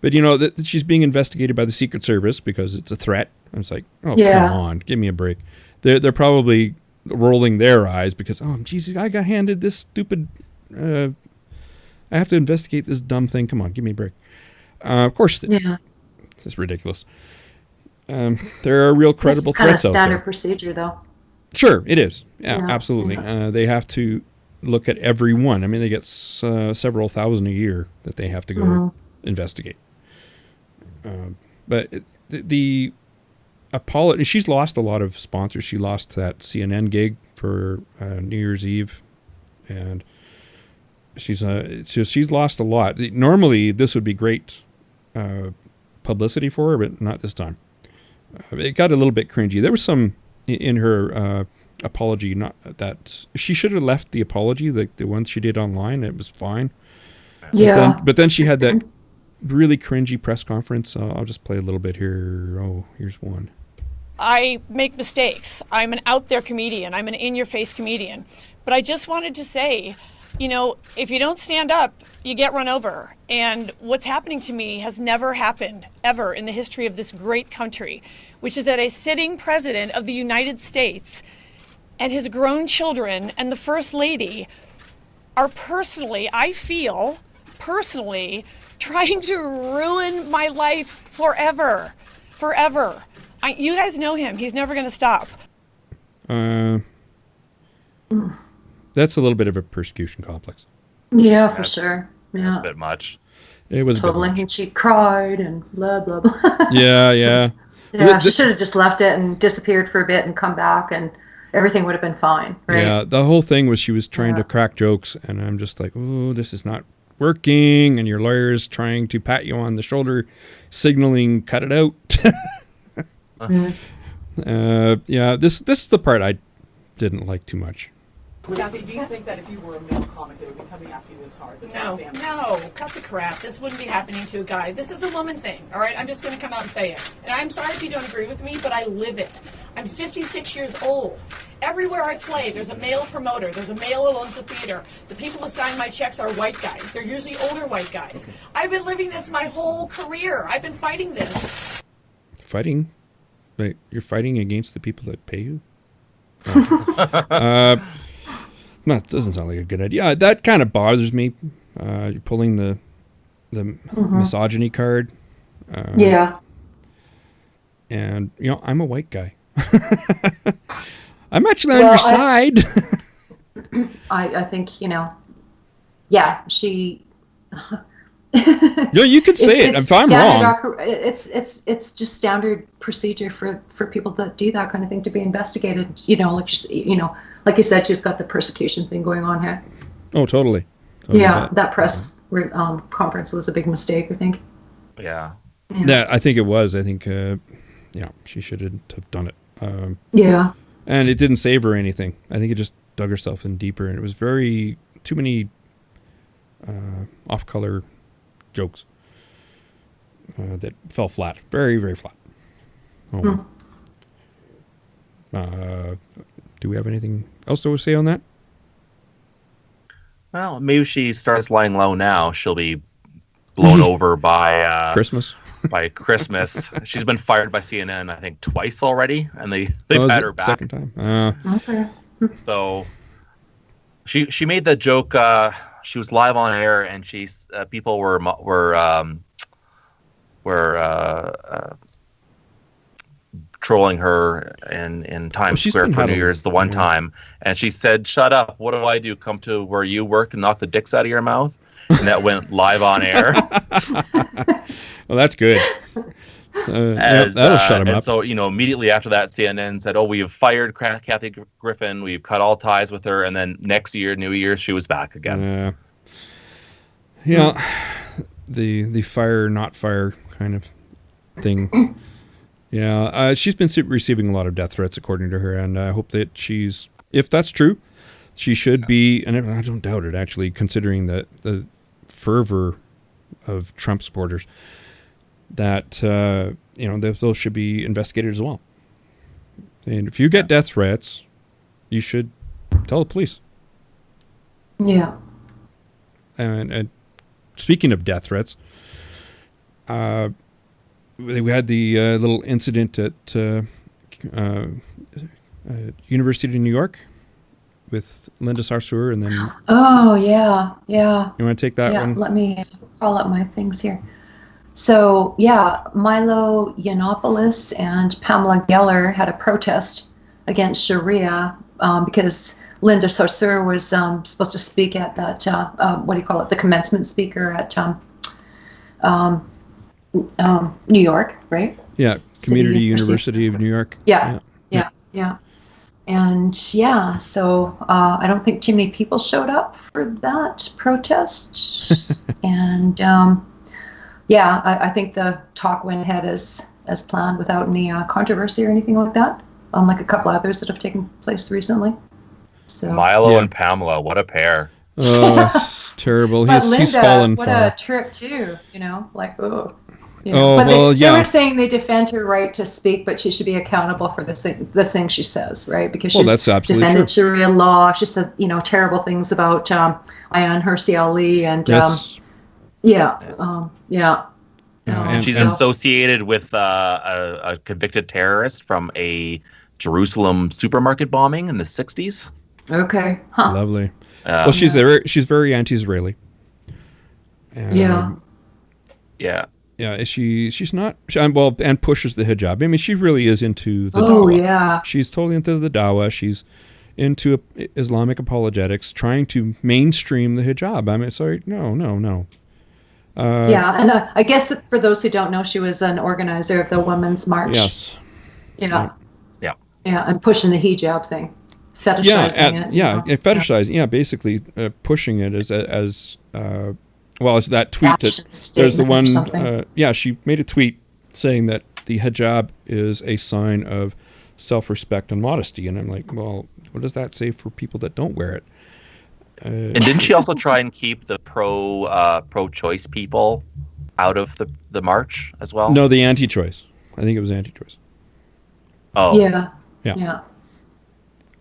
Speaker 2: But that she's being investigated by the Secret Service because it's a threat. I was like, oh, come on, give me a break. They're probably rolling their eyes because, oh, geez, I got handed this stupid. I have to investigate this dumb thing. Come on, give me a break. Of course. Yeah. It's ridiculous. There are real credible threats out there.
Speaker 4: Kind of standard procedure, though.
Speaker 2: Sure, it is. Yeah, absolutely. Yeah. They have to look at every one. I mean, they get several thousand a year that they have to go investigate. But the apology, she's lost a lot of sponsors. She lost that CNN gig for New Year's Eve, and she's lost a lot. Normally, this would be great publicity for her, but not this time. It got a little bit cringy. There was some in her apology, not that she should have left the apology, the ones she did online. It was fine. Yeah. But then she had that really cringy press conference. I'll just play a little bit here. Oh, here's one.
Speaker 10: I make mistakes. I'm an out there comedian. I'm an in-your-face comedian. But I just wanted to say, you know, if you don't stand up, you get run over. And what's happening to me has never happened ever in the history of this great country, which is that a sitting president of the United States and his grown children and the First Lady are personally, I feel, trying to ruin my life forever. Forever. You guys know him. He's never going to stop.
Speaker 2: That's a little bit of a persecution complex.
Speaker 4: Yeah, for sure. Yeah.
Speaker 3: That's a bit much.
Speaker 2: It was
Speaker 4: totally.
Speaker 2: A bit much.
Speaker 4: And she cried and blah, blah, blah.
Speaker 2: Yeah.
Speaker 4: Yeah, she should have just left it and disappeared for a bit and come back and everything would have been fine, right?
Speaker 2: Yeah, the whole thing was she was trying to crack jokes, and I'm just like, oh, this is not working, and your lawyer's trying to pat you on the shoulder, signaling, cut it out. Yeah, this is the part I didn't like too much.
Speaker 11: Kathy, do you think that if you were a male comic, it would be coming after you this hard?
Speaker 10: No, cut the crap. This wouldn't be happening to a guy. This is a woman thing, all right? I'm just going to come out and say it. And I'm sorry if you don't agree with me, but I live it. I'm 56 years old. Everywhere I play, there's a male promoter. There's a male who owns a theater. The people who sign my checks are white guys. They're usually older white guys. I've been living this my whole career. I've been fighting this.
Speaker 2: Fighting? Wait, you're fighting against the people that pay you? No, it doesn't sound like a good idea. That kind of bothers me. You're pulling the misogyny card.
Speaker 4: Yeah.
Speaker 2: And, you know, I'm a white guy. I'm actually on your side.
Speaker 4: I think, you know, yeah, she...
Speaker 2: No, you can say it if I'm wrong.
Speaker 4: It's just standard procedure for people that do that kind of thing to be investigated. You know, like you said, she's got the persecution thing going on here.
Speaker 2: Oh, totally.
Speaker 4: Yeah, that press conference was a big mistake, I think.
Speaker 3: Yeah.
Speaker 2: Yeah, I think it was. I think, she shouldn't have done it.
Speaker 4: Yeah.
Speaker 2: And it didn't save her anything. I think it just dug herself in deeper, and it was too many off-color jokes that fell flat. Very, very flat. Oh. Do we have anything else to say on that?
Speaker 3: Well, maybe she starts lying low now. She'll be blown over by
Speaker 2: Christmas.
Speaker 3: By Christmas. She's been fired by CNN, I think, twice already, and they've had her back.
Speaker 2: Second time.
Speaker 4: Okay.
Speaker 3: So she made the joke. She was live on air, and people were trolling her in Times Square for New Year's the one time, and she said, "Shut up! What do I do? Come to where you work and knock the dicks out of your mouth?" And that went live on air.
Speaker 2: Well, that's good. That'll shut him up.
Speaker 3: So, immediately after that, CNN said, "Oh, we have fired Kathy Griffin. We've cut all ties with her." And then next year, New Year, she was back again.
Speaker 2: The fire, not fire kind of thing. Yeah, she's been receiving a lot of death threats, according to her, and I hope that if that's true, she should be, and I don't doubt it, actually, considering the fervor of Trump supporters, that those should be investigated as well. And if you get death threats, you should tell the police.
Speaker 4: Yeah.
Speaker 2: And speaking of death threats, we had the little incident at University of New York with Linda Sarsour, and then...
Speaker 4: Oh, yeah.
Speaker 2: You want to take that one?
Speaker 4: Let me call up my things here. So, yeah, Milo Yiannopoulos and Pamela Geller had a protest against Sharia because Linda Sarsour was supposed to speak at that, the commencement speaker at New York, right?
Speaker 2: Yeah, Community University of New York.
Speaker 4: Yeah. And so I don't think too many people showed up for that protest. And I think the talk went ahead as planned without any controversy or anything like that, unlike a couple others that have taken place recently. So
Speaker 3: Milo and Pamela, what a pair.
Speaker 2: Oh, it's terrible.
Speaker 4: But Linda,
Speaker 2: he's fallen
Speaker 4: what
Speaker 2: far.
Speaker 4: a trip too, oh. You know?
Speaker 2: Oh,
Speaker 4: but
Speaker 2: well,
Speaker 4: they were saying they defend her right to speak, but she should be accountable for the thing she says, right? Because she's
Speaker 2: that's absolutely
Speaker 4: defended
Speaker 2: true.
Speaker 4: Sharia law. She says, terrible things about Ayaan Hirsi Ali and
Speaker 2: Yes.
Speaker 3: She's associated with a convicted terrorist from a Jerusalem supermarket bombing in the 60s.
Speaker 4: Okay. Huh.
Speaker 2: Lovely. Well, she's very anti-Israeli.
Speaker 4: Yeah.
Speaker 2: Yeah, she's not and pushes the hijab. I mean, she really is into the
Speaker 4: dawah.
Speaker 2: Yeah. She's totally into the dawah. She's into Islamic apologetics, trying to mainstream the hijab. I mean, sorry, no.
Speaker 4: And I guess for those who don't know, she was an organizer of the Women's March.
Speaker 2: Yes.
Speaker 4: Yeah, and pushing the hijab thing, fetishizing it.
Speaker 2: Yeah, fetishizing. Yeah, basically pushing it as well, as that tweet there's the one. She made a tweet saying that the hijab is a sign of self-respect and modesty, and I'm like, well, what does that say for people that don't wear it?
Speaker 3: And didn't she also try and keep the pro-choice people out of the march as well?
Speaker 2: No, the anti-choice. I think it was anti-choice.
Speaker 3: Oh.
Speaker 4: Yeah.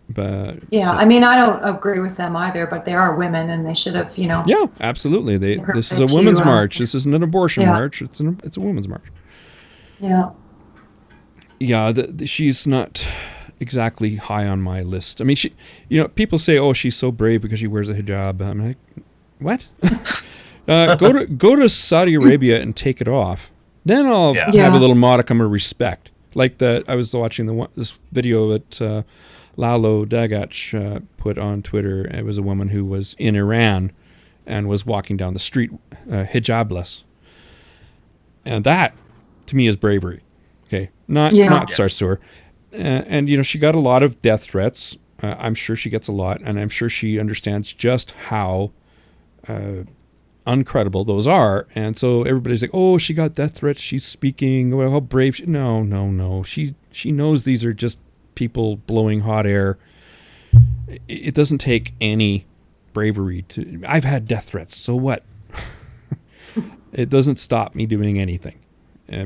Speaker 2: But
Speaker 4: I mean, I don't agree with them either, but they are women, and they should have,
Speaker 2: Yeah, absolutely. This is a women's march. This isn't an abortion march. It's a women's march.
Speaker 4: Yeah.
Speaker 2: Yeah, she's not exactly high on my list. I mean, she, people say, "Oh, she's so brave because she wears a hijab." I'm like, what? Go to Saudi Arabia and take it off. Then I'll have a little modicum of respect. Like I was watching this video that Lalo Dagach put on Twitter. It was a woman who was in Iran and was walking down the street hijabless, and that to me is bravery. Okay, not Sarsour. And she got a lot of death threats. I'm sure she gets a lot, and I'm sure she understands just how uncredible those are. And so everybody's like, "Oh, she got death threats. She's speaking. Well, how brave!" No. She knows these are just people blowing hot air. It doesn't take any bravery to. I've had death threats. So what? It doesn't stop me doing anything,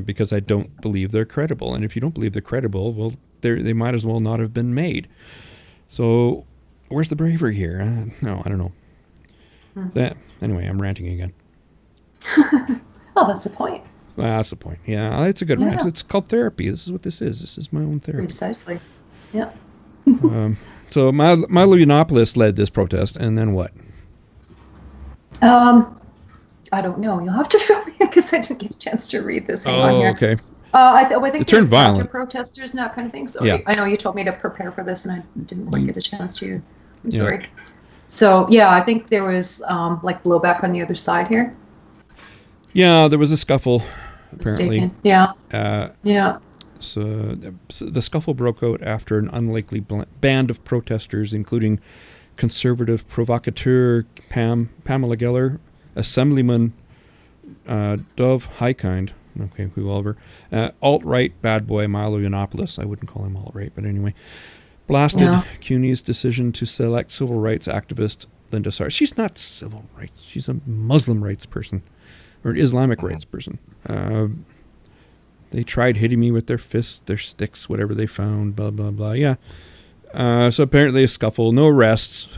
Speaker 2: because I don't believe they're credible. And if you don't believe they're credible, well, they might as well not have been made. So where's the bravery here? No, I don't know. Anyway, I'm ranting again.
Speaker 4: Oh, that's the point.
Speaker 2: Well, that's the point. Yeah, it's a good rant. It's called therapy. This is what this is. This is my own therapy.
Speaker 4: Precisely. Yeah.
Speaker 2: So Milo Yiannopoulos led this protest, and then what?
Speaker 4: I don't know. You'll have to fill me in because I didn't get a chance to read this. Hang on here.
Speaker 2: Okay.
Speaker 4: I think
Speaker 2: it turned violent.
Speaker 4: Protesters and that kind of thing. So I know you told me to prepare for this, and I didn't quite get a chance to. I'm sorry. So I think there was like blowback on the other side here.
Speaker 2: Yeah, there was a scuffle. Apparently.
Speaker 4: Yeah.
Speaker 2: So the scuffle broke out after an unlikely band of protesters, including conservative provocateur Pamela Geller, Assemblyman Dov Highkind, okay, who Oliver, alt-right bad boy Milo Yiannopoulos. I wouldn't call him alt-right, but anyway, blasted CUNY's decision to select civil rights activist Linda Sarr. She's not civil rights. She's a Muslim rights person, or an Islamic rights person. They tried hitting me with their fists, their sticks, whatever they found, blah, blah, blah. Yeah. So apparently a scuffle, no arrests.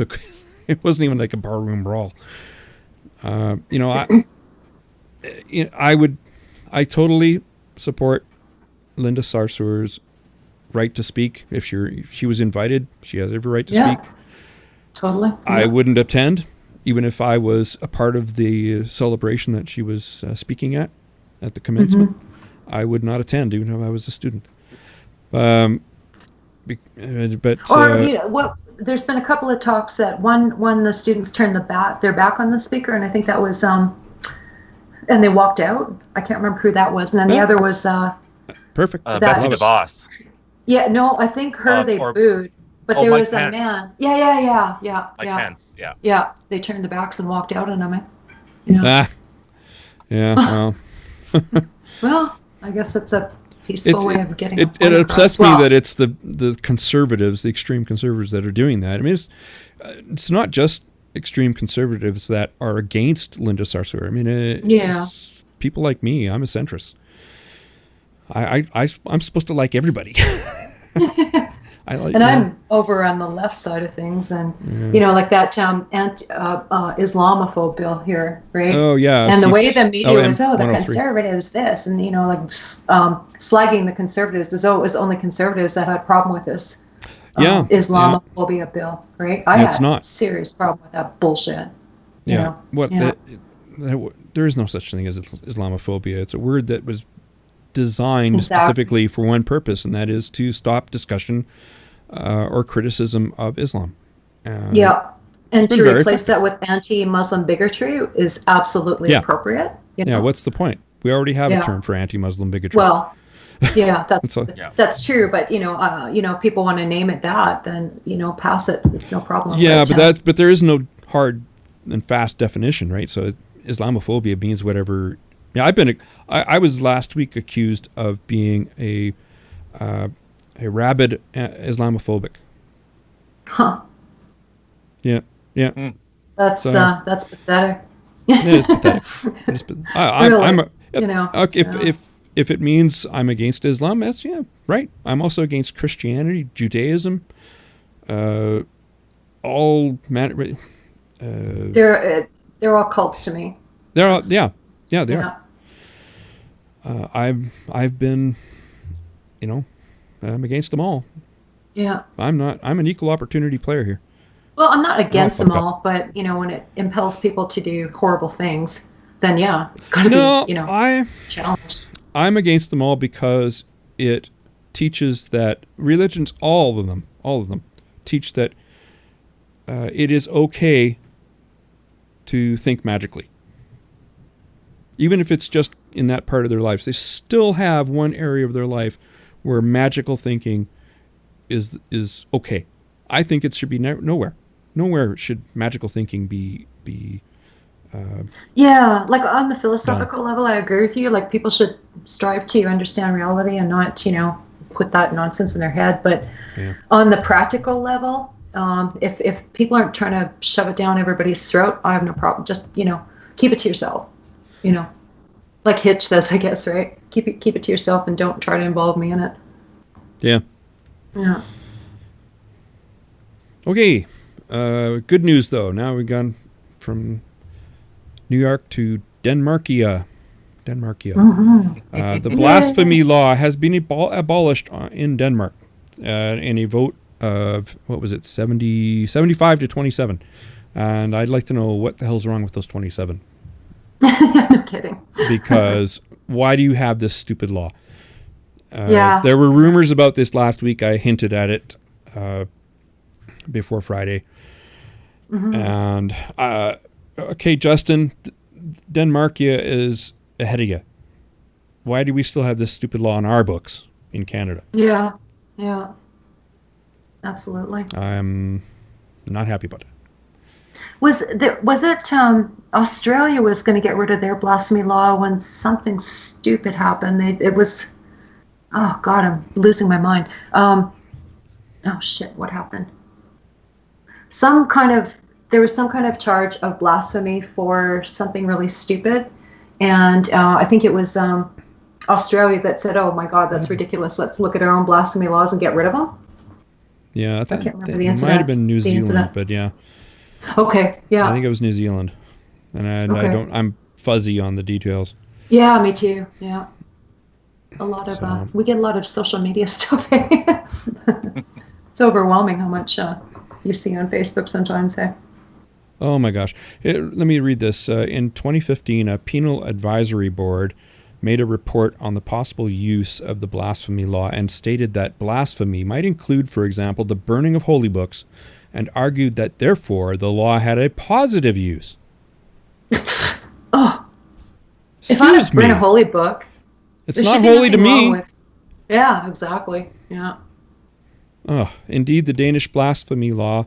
Speaker 2: It wasn't even like a barroom brawl. I totally support Linda Sarsour's right to speak. If she was invited, she has every right to speak.
Speaker 4: Totally.
Speaker 2: I wouldn't attend, even if I was a part of the celebration that she was speaking at the commencement. Mm-hmm. I would not attend, even if I was a student. There's
Speaker 4: been a couple of talks that one the students turned their back on the speaker, and I think that was and they walked out. I can't remember who that was, and then the other was
Speaker 2: perfect.
Speaker 3: Betsy DeVos.
Speaker 4: Yeah, no, I think they booed, but there
Speaker 3: Mike
Speaker 4: was
Speaker 3: Pence.
Speaker 4: a man. Yeah.
Speaker 3: Mike Pence. Yeah.
Speaker 4: Yeah, they turned their backs and walked out on him.
Speaker 2: Well.
Speaker 4: Well, I guess it's a peaceful way of getting
Speaker 2: it upsets me that it's the conservatives, the extreme conservatives that are doing that. I mean, it's not just extreme conservatives that are against Linda Sarsour. I mean, it's people like me. I'm a centrist. I'm supposed to like everybody.
Speaker 4: I'm over on the left side of things, and like that Islamophobe bill here, right?
Speaker 2: Oh yeah.
Speaker 4: And the way the media was, the
Speaker 2: 103.
Speaker 4: conservatives this, and slagging the conservatives as though it was only conservatives that had a problem with this Islamophobia bill, right? I had a serious problem with that bullshit.
Speaker 2: There is no such thing as Islamophobia. It's a word that was designed specifically for one purpose, and that is to stop discussion or criticism of Islam.
Speaker 4: And to replace that with anti-Muslim bigotry is absolutely appropriate.
Speaker 2: What's the point? We already have a term for anti-Muslim bigotry.
Speaker 4: Well, that's true. But people want to name it that, then pass it. It's no problem.
Speaker 2: Yeah, but there is no hard and fast definition, right? So Islamophobia means whatever. Yeah, I was last week accused of being a rabid Islamophobic.
Speaker 4: Huh.
Speaker 2: Yeah.
Speaker 4: That's pathetic.
Speaker 2: It is pathetic.
Speaker 4: Really,
Speaker 2: if it means I'm against Islam, that's right. I'm also against Christianity, Judaism, all man.
Speaker 4: They're all cults to me.
Speaker 2: They're all they are. I've been, I'm against them all.
Speaker 4: Yeah.
Speaker 2: I'm an equal opportunity player here.
Speaker 4: Well, I'm not against them all, but when it impels people to do horrible things, then it's going to be challenged.
Speaker 2: I'm against them all because it teaches that religions, all of them, teach that it is okay to think magically. Even if it's just in that part of their lives, they still have one area of their life where magical thinking is okay. I think it should be nowhere. Nowhere should magical thinking be.
Speaker 4: Like on the philosophical level, I agree with you. Like people should strive to understand reality and not, put that nonsense in their head. But on the practical level, if people aren't trying to shove it down everybody's throat, I have no problem. Just keep it to yourself. Like Hitch says, I guess, right? Keep it to yourself and don't try to involve me in it.
Speaker 2: Yeah.
Speaker 4: Yeah.
Speaker 2: Okay. Good news though. Now we've gone from New York to Denmarkia.
Speaker 4: Mm-hmm.
Speaker 2: The blasphemy law has been abolished in Denmark in a vote of, 75 to 27. And I'd like to know what the hell's wrong with those 27.
Speaker 4: No kidding.
Speaker 2: Because why do you have this stupid law? There were rumors about this last week. I hinted at it before Friday. Mm-hmm. And, okay, Justin, Denmarkia is ahead of you. Why do we still have this stupid law in our books in Canada?
Speaker 4: Yeah. Absolutely.
Speaker 2: I'm not happy about it.
Speaker 4: Was it Australia was going to get rid of their blasphemy law when something stupid happened? It was, oh God, I'm losing my mind. Oh shit, what happened? There was some kind of charge of blasphemy for something really stupid, and I think it was Australia that said, "Oh my God, that's ridiculous. Let's look at our own blasphemy laws and get rid of them."
Speaker 2: Yeah,
Speaker 4: I can't remember the
Speaker 2: incident. It might have been New Zealand, but yeah.
Speaker 4: Okay, yeah.
Speaker 2: I think it was New Zealand, and I'm fuzzy on the details.
Speaker 4: Yeah, me too. Yeah, we get a lot of social media stuff. It's overwhelming how much you see on Facebook sometimes. Hey.
Speaker 2: Oh my gosh! Let me read this. In 2015, a penal advisory board made a report on the possible use of the blasphemy law and stated that blasphemy might include, for example, the burning of holy books, and argued that, therefore, the law had a positive use.
Speaker 4: Oh. If I burn a holy book,
Speaker 2: it's not holy to me.
Speaker 4: Yeah, exactly. Yeah.
Speaker 2: Oh, indeed, the Danish blasphemy law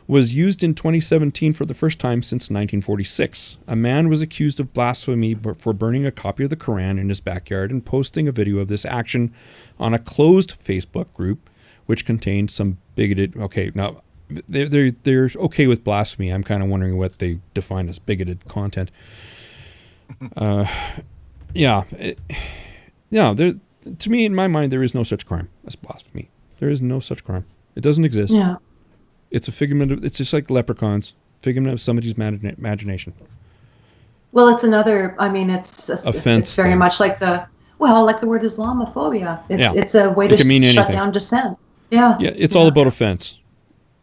Speaker 2: was used in 2017 for the first time since 1946. A man was accused of blasphemy for burning a copy of the Quran in his backyard and posting a video of this action on a closed Facebook group, which contained some bigoted... Okay, now, they're okay with blasphemy. I'm kind of wondering what they define as bigoted content. to me, in my mind, there is no such crime as blasphemy. There is no such crime. It doesn't exist.
Speaker 4: Yeah.
Speaker 2: It's a figment of, it's just like leprechauns, figment of somebody's imagination.
Speaker 4: Well, it's another, I mean, it's
Speaker 2: Offense
Speaker 4: it's very
Speaker 2: thing.
Speaker 4: much like the word Islamophobia.
Speaker 2: Yeah.
Speaker 4: It's a way
Speaker 2: It
Speaker 4: to
Speaker 2: can mean
Speaker 4: shut
Speaker 2: anything.
Speaker 4: down dissent. Yeah.
Speaker 2: Yeah, it's all about offense.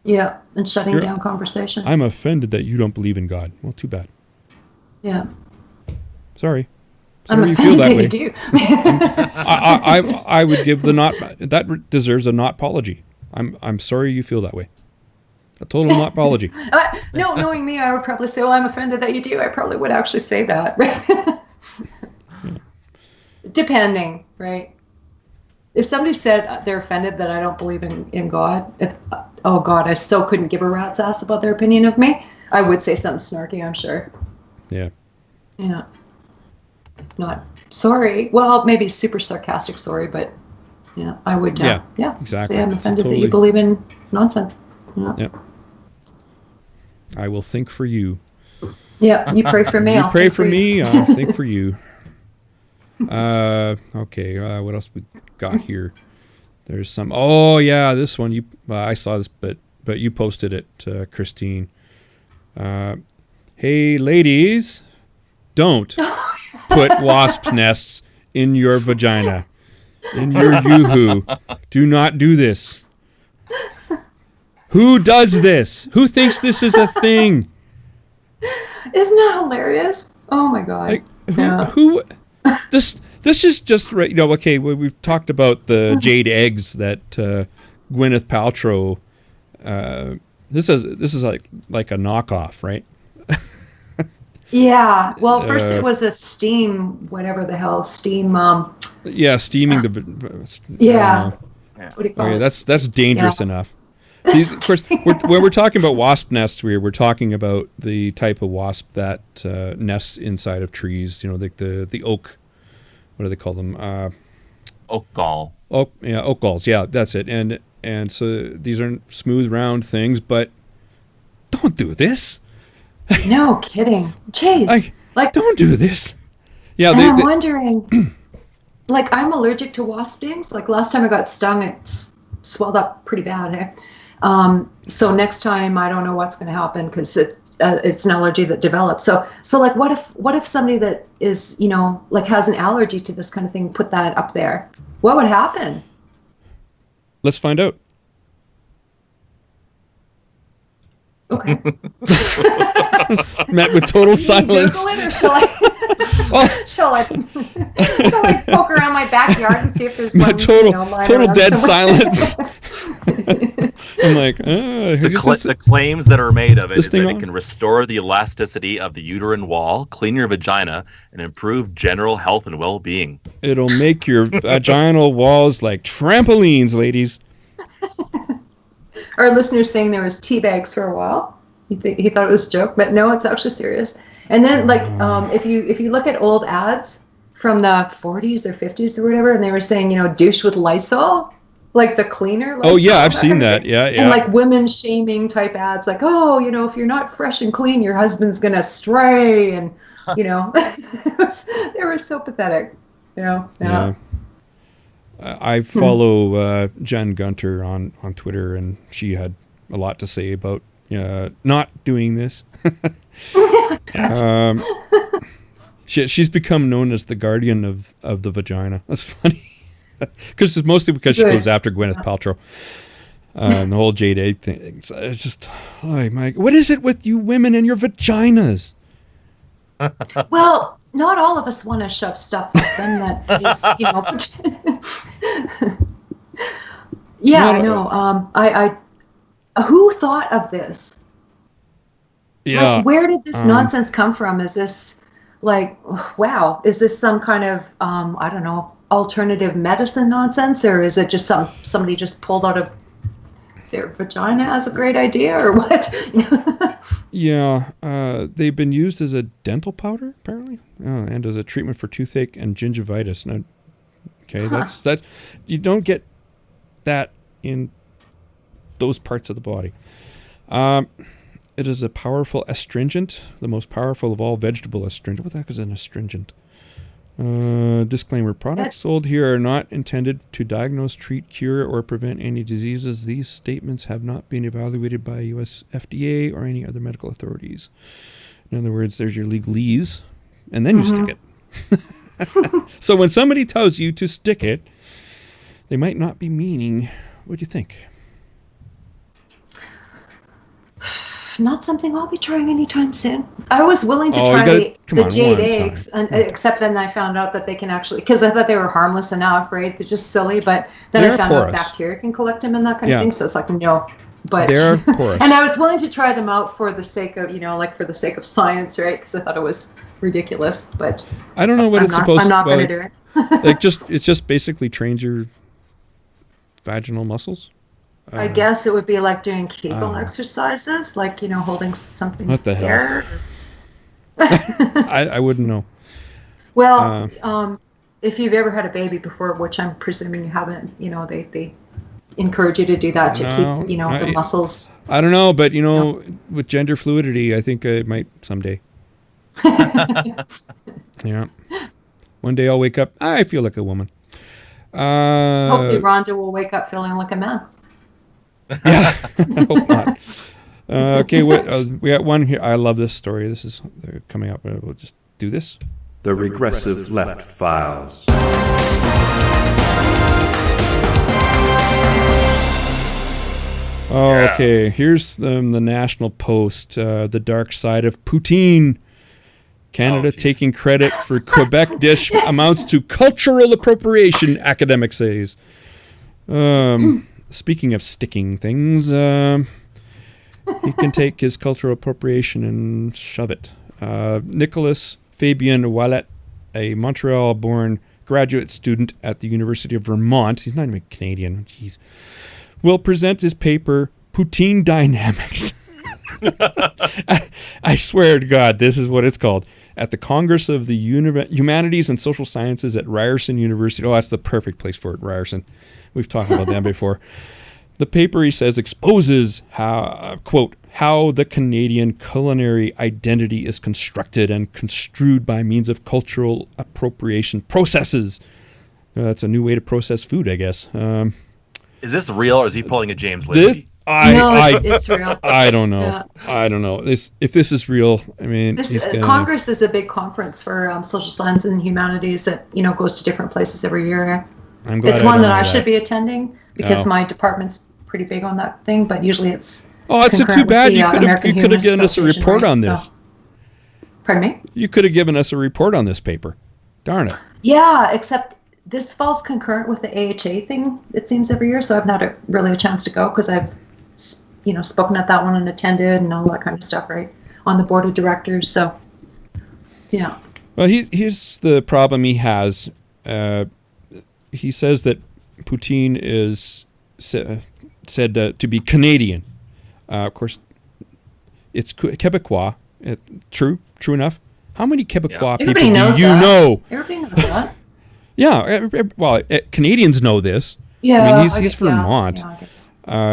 Speaker 4: Yeah, and shutting down conversation.
Speaker 2: I'm offended that you don't believe in God. Well, too bad.
Speaker 4: Yeah.
Speaker 2: Sorry.
Speaker 4: I'm
Speaker 2: Sorry you
Speaker 4: offended
Speaker 2: feel that
Speaker 4: that
Speaker 2: way.
Speaker 4: you do.
Speaker 2: I would give that deserves a not apology. I'm sorry you feel that way. A total not apology.
Speaker 4: No, knowing me, I would probably say, well, I'm offended that you do. I probably would actually say that. Depending, right? If somebody said they're offended that I don't believe in God, oh God, I still couldn't give a rat's ass about their opinion of me, I would say something snarky, I'm sure.
Speaker 2: Yeah.
Speaker 4: Yeah. Not sorry. Well, maybe super sarcastic sorry, but yeah, I would.
Speaker 2: Exactly.
Speaker 4: Say I'm offended that you believe in nonsense. Yeah.
Speaker 2: Yeah. I will think for you.
Speaker 4: Yeah, you pray for me.
Speaker 2: You
Speaker 4: I'll
Speaker 2: pray
Speaker 4: think
Speaker 2: for me. I'll think for you. Okay. What else we got here? There's some. Oh yeah, this one. I saw this, but you posted it, Christine. Hey, ladies, don't put wasp nests in your vagina, in your yoo-hoo. Do not do this. Who does this? Who thinks this is a thing?
Speaker 4: Isn't that hilarious? Oh my God.
Speaker 2: Like, who this is just right. You know, okay, we've talked about the jade eggs that Gwyneth Paltrow. This is like a knockoff, right?
Speaker 4: Yeah. Well, first it was a steam, whatever the hell, steam.
Speaker 2: Yeah, steaming the.
Speaker 4: Yeah. What do you call it?
Speaker 2: That's dangerous enough. Of course, when we're talking about wasp nests, we're talking about the type of wasp that nests inside of trees. You know, like the oak. What do they call them?
Speaker 3: Oak gall.
Speaker 2: Oak galls. Yeah, that's it. And so these are smooth, round things, but don't do this.
Speaker 4: No kidding. Jeez.
Speaker 2: Like, don't do this. Yeah,
Speaker 4: I'm wondering. Like, I'm allergic to wasp stings. Like last time I got stung, it swelled up pretty bad. Hey? So next time I don't know what's going to happen because it's an allergy that develops. So like, what if somebody that is, you know, like has an allergy to this kind of thing, put that up there? What would happen?
Speaker 2: Let's find out.
Speaker 4: Okay.
Speaker 2: Met with total silence.
Speaker 4: Google it, or shall I poke around my backyard and see if there's one?
Speaker 2: Total dead silence. I'm like,
Speaker 3: the claims that are made of it is that
Speaker 2: it
Speaker 3: can restore the elasticity of the uterine wall, clean your vagina, and improve general health and well-being.
Speaker 2: It'll make your vaginal walls like trampolines, ladies.
Speaker 4: Our listener's saying there was tea bags for a while. He thought it was a joke, but no, it's actually serious. And then, like, if you look at old ads from the 40s or 50s or whatever, and they were saying, you know, douche with Lysol, like the cleaner. Lysol,
Speaker 2: oh yeah, I've seen that. Yeah.
Speaker 4: And like women shaming type ads, like, oh, you know, if you're not fresh and clean, your husband's gonna stray, and you know, they were so pathetic. You know. Yeah.
Speaker 2: I follow Jen Gunter on Twitter, and she had a lot to say about not doing this. She's become known as the guardian of the vagina. That's funny, because it's mostly because she goes after Gwyneth Paltrow and the whole jade egg thing. It's just, oh my, what is it with you women and your vaginas?
Speaker 4: Well, not all of us want to shove stuff up them that is, you know. Yeah, I know. I who thought of this?
Speaker 2: Yeah.
Speaker 4: Like, where did this nonsense come from? Is this like, wow, is this some kind of I don't know, alternative medicine nonsense, or is it just somebody just pulled out of their vagina as a great idea, or what?
Speaker 2: Yeah, they've been used as a dental powder apparently, and as a treatment for toothache and gingivitis. Now, okay, that's you don't get that in those parts of the body. It is a powerful astringent, the most powerful of all vegetable astringent. What the heck is an astringent? Disclaimer, products sold here are not intended to diagnose, treat, cure, or prevent any diseases. These statements have not been evaluated by U.S. FDA or any other medical authorities. In other words, there's your legalese, and then you stick it. So when somebody tells you to stick it, they might not be meaning, what do you think?
Speaker 4: Not something I'll be trying anytime soon. I was willing to try the jade eggs, except then I found out that they can actually, because I thought they were harmless enough, right? They're just silly, but then I found out bacteria can collect them and that kind of thing. So it's like, no. But
Speaker 2: they're porous.
Speaker 4: And I was willing to try them out for the sake of, for the sake of science, right? Because I thought it was ridiculous. But
Speaker 2: I don't know what it's supposed to.
Speaker 4: I'm not going to do it.
Speaker 2: It just basically trains your vaginal muscles.
Speaker 4: I guess it would be like doing Kegel exercises, like, holding something.
Speaker 2: What the hell? I wouldn't know.
Speaker 4: Well, if you've ever had a baby before, which I'm presuming you haven't, they encourage you to do that to keep, the muscles.
Speaker 2: I don't know, but, with gender fluidity, I think I might someday. Yeah. One day I'll wake up, I feel like a woman.
Speaker 4: Hopefully Rhonda will wake up feeling like a man.
Speaker 2: Yeah, I hope not. Okay, we got one here. I love this story. This is coming up. We'll just do this.
Speaker 1: The Regressive Left Files.
Speaker 2: Okay, here's the National Post. The dark side of poutine. Canada taking credit for Quebec dish amounts to cultural appropriation, academic says. Speaking of sticking things, he can take his cultural appropriation and shove it. Nicholas Fabien Ouellet, a Montreal-born graduate student at the University of Vermont, he's not even Canadian, jeez, will present his paper, Poutine Dynamics. I swear to God, this is what it's called. At the Congress of the Humanities and Social Sciences at Ryerson University. Oh, that's the perfect place for it, Ryerson. We've talked about them before. The paper, he says, exposes how, quote, how the Canadian culinary identity is constructed and construed by means of cultural appropriation processes. That's a new way to process food, I guess.
Speaker 3: Is this real, or is he pulling a James Lindsay?
Speaker 4: It's real.
Speaker 2: I don't know.
Speaker 4: Yeah.
Speaker 2: I don't know. If this is real, I mean,
Speaker 4: Congress is a big conference for social science and humanities that goes to different places every year.
Speaker 2: I'm glad
Speaker 4: it's one that I should be attending because my department's pretty big on that thing. But usually it's
Speaker 2: it's too bad. You could have given us a report on this.
Speaker 4: So. Pardon me?
Speaker 2: You could have given us a report on this paper. Darn it.
Speaker 4: Yeah, except this falls concurrent with the AHA thing. It seems every year, so I've not really a chance to go because I've spoken at that one and attended and all that kind of stuff, right? On the board of directors, so yeah.
Speaker 2: Well, here's the problem he has. He says that poutine is said to be Canadian. Of course, it's Quebecois. True enough. How many Quebecois people do you know?
Speaker 4: Everybody knows that.
Speaker 2: Yeah, well, Canadians know this.
Speaker 4: Yeah,
Speaker 2: I mean, he's from Vermont.
Speaker 4: Yeah, I guess.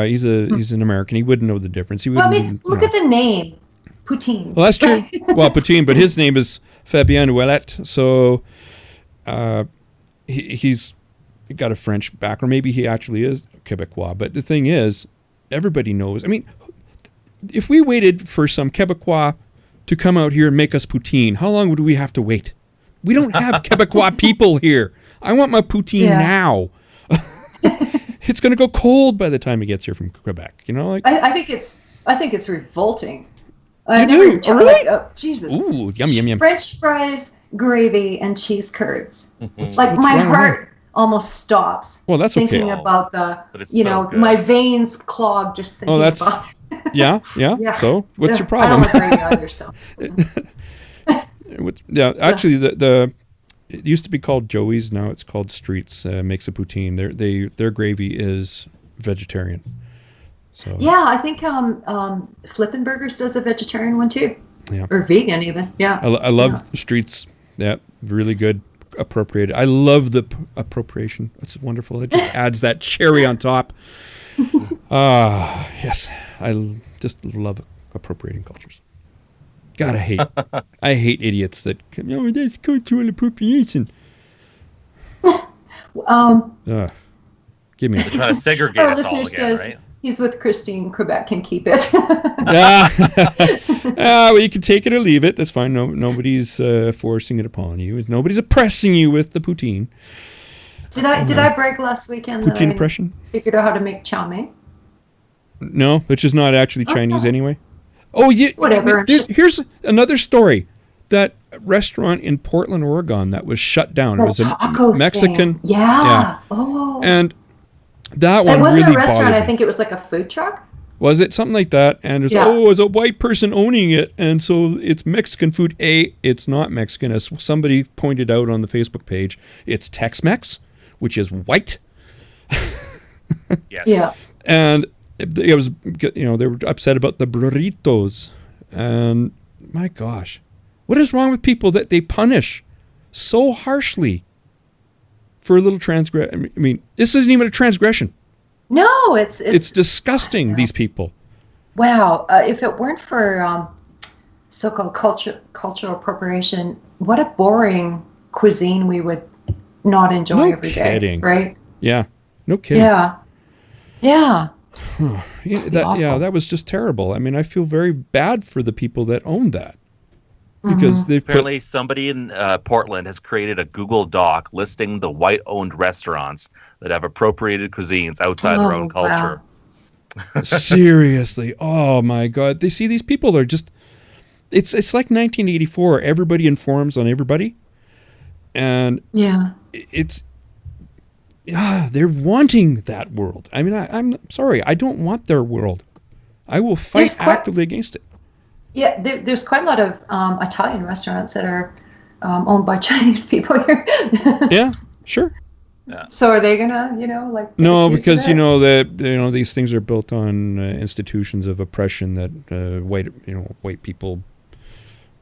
Speaker 2: He's an American. He wouldn't know the difference.
Speaker 4: Look at the name, poutine.
Speaker 2: Well, that's true. Well, poutine, but his name is Fabien Ouellet, so he's got a French background. Maybe he actually is Quebecois. But the thing is, everybody knows. I mean, if we waited for some Quebecois to come out here and make us poutine, how long would we have to wait? We don't have Quebecois people here. I want my poutine now. It's going to go cold by the time it gets here from Quebec.
Speaker 4: I think it's revolting.
Speaker 2: You do? Oh, really?
Speaker 4: Jesus.
Speaker 2: Ooh, yum.
Speaker 4: French fries, gravy, and cheese curds.
Speaker 2: What's
Speaker 4: my
Speaker 2: wrong
Speaker 4: heart almost stops.
Speaker 2: Well, that's
Speaker 4: thinking
Speaker 2: okay.
Speaker 4: about my veins clog just thinking about it.
Speaker 2: Yeah. So, what's your problem?
Speaker 4: I don't like gravy either, so.
Speaker 2: Yeah, actually, it used to be called Joey's. Now it's called Streets. Makes a poutine. Their gravy is vegetarian. So
Speaker 4: yeah, I think Flippin' Burgers does a vegetarian one too.
Speaker 2: Yeah.
Speaker 4: Or vegan even. Yeah.
Speaker 2: I love Streets. Yeah, really good. Appropriated. I love the appropriation. It's wonderful. It just adds that cherry on top. Yes, I just love appropriating cultures. God, I hate idiots that, that's cultural appropriation. Give me
Speaker 3: They're trying to segregate
Speaker 4: Our
Speaker 3: us all
Speaker 4: listener
Speaker 3: again,
Speaker 4: says
Speaker 3: right?
Speaker 4: he's with Christine. Quebec can keep it.
Speaker 2: Well, you can take it or leave it. That's fine. Nobody's forcing it upon you. Nobody's oppressing you with the poutine.
Speaker 4: Did I brag last weekend that I
Speaker 2: impression?
Speaker 4: figured out how to make chow mein?
Speaker 2: No, which is not actually Chinese anyway. Oh, yeah.
Speaker 4: Whatever.
Speaker 2: Here's another story. That restaurant in Portland, Oregon, that was shut down. It was a Mexican.
Speaker 4: Thing. Yeah. Oh.
Speaker 2: And that one
Speaker 4: it wasn't
Speaker 2: really
Speaker 4: a restaurant.
Speaker 2: bothered me.
Speaker 4: I think it was like a food truck.
Speaker 2: Was it something like that? And it's it's a white person owning it, and so it's Mexican food. It's not Mexican, as somebody pointed out on the Facebook page. It's Tex-Mex, which is white.
Speaker 3: Yes.
Speaker 4: Yeah.
Speaker 2: And it was, they were upset about the burritos, and my gosh, what is wrong with people that they punish so harshly for a little transgression? I mean, this isn't even a transgression.
Speaker 4: No, it's
Speaker 2: disgusting. These people.
Speaker 4: Wow, if it weren't for so-called cultural appropriation, what a boring cuisine we would not enjoy every day, right?
Speaker 2: Yeah, no kidding.
Speaker 4: Yeah.
Speaker 2: That was just terrible. I mean, I feel very bad for the people that owned that. Because
Speaker 3: apparently somebody in Portland has created a Google Doc listing the white-owned restaurants that have appropriated cuisines outside their own culture.
Speaker 2: Wow. Seriously, oh my God! These people are just. It's like 1984. Everybody informs on everybody, and they're wanting that world. I mean, I'm sorry, I don't want their world. I will fight actively against it.
Speaker 4: Yeah, there's quite a lot of Italian restaurants that are owned by Chinese people here.
Speaker 2: Yeah, sure.
Speaker 3: Yeah.
Speaker 4: So are they gonna,
Speaker 2: No, because these things are built on institutions of oppression that white people,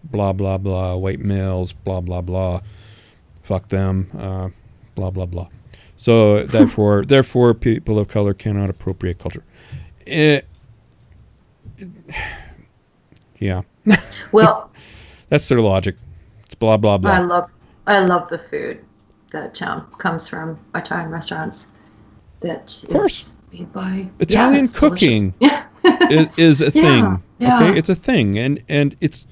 Speaker 2: blah blah blah, white males, blah blah blah, fuck them, blah blah blah. So therefore, people of color cannot appropriate culture. Yeah.
Speaker 4: Well,
Speaker 2: that's their logic. It's blah blah blah.
Speaker 4: I love the food that comes from Italian restaurants. That is made by
Speaker 2: Italian cooking is a thing.
Speaker 4: Yeah.
Speaker 2: Okay, it's a thing, and it's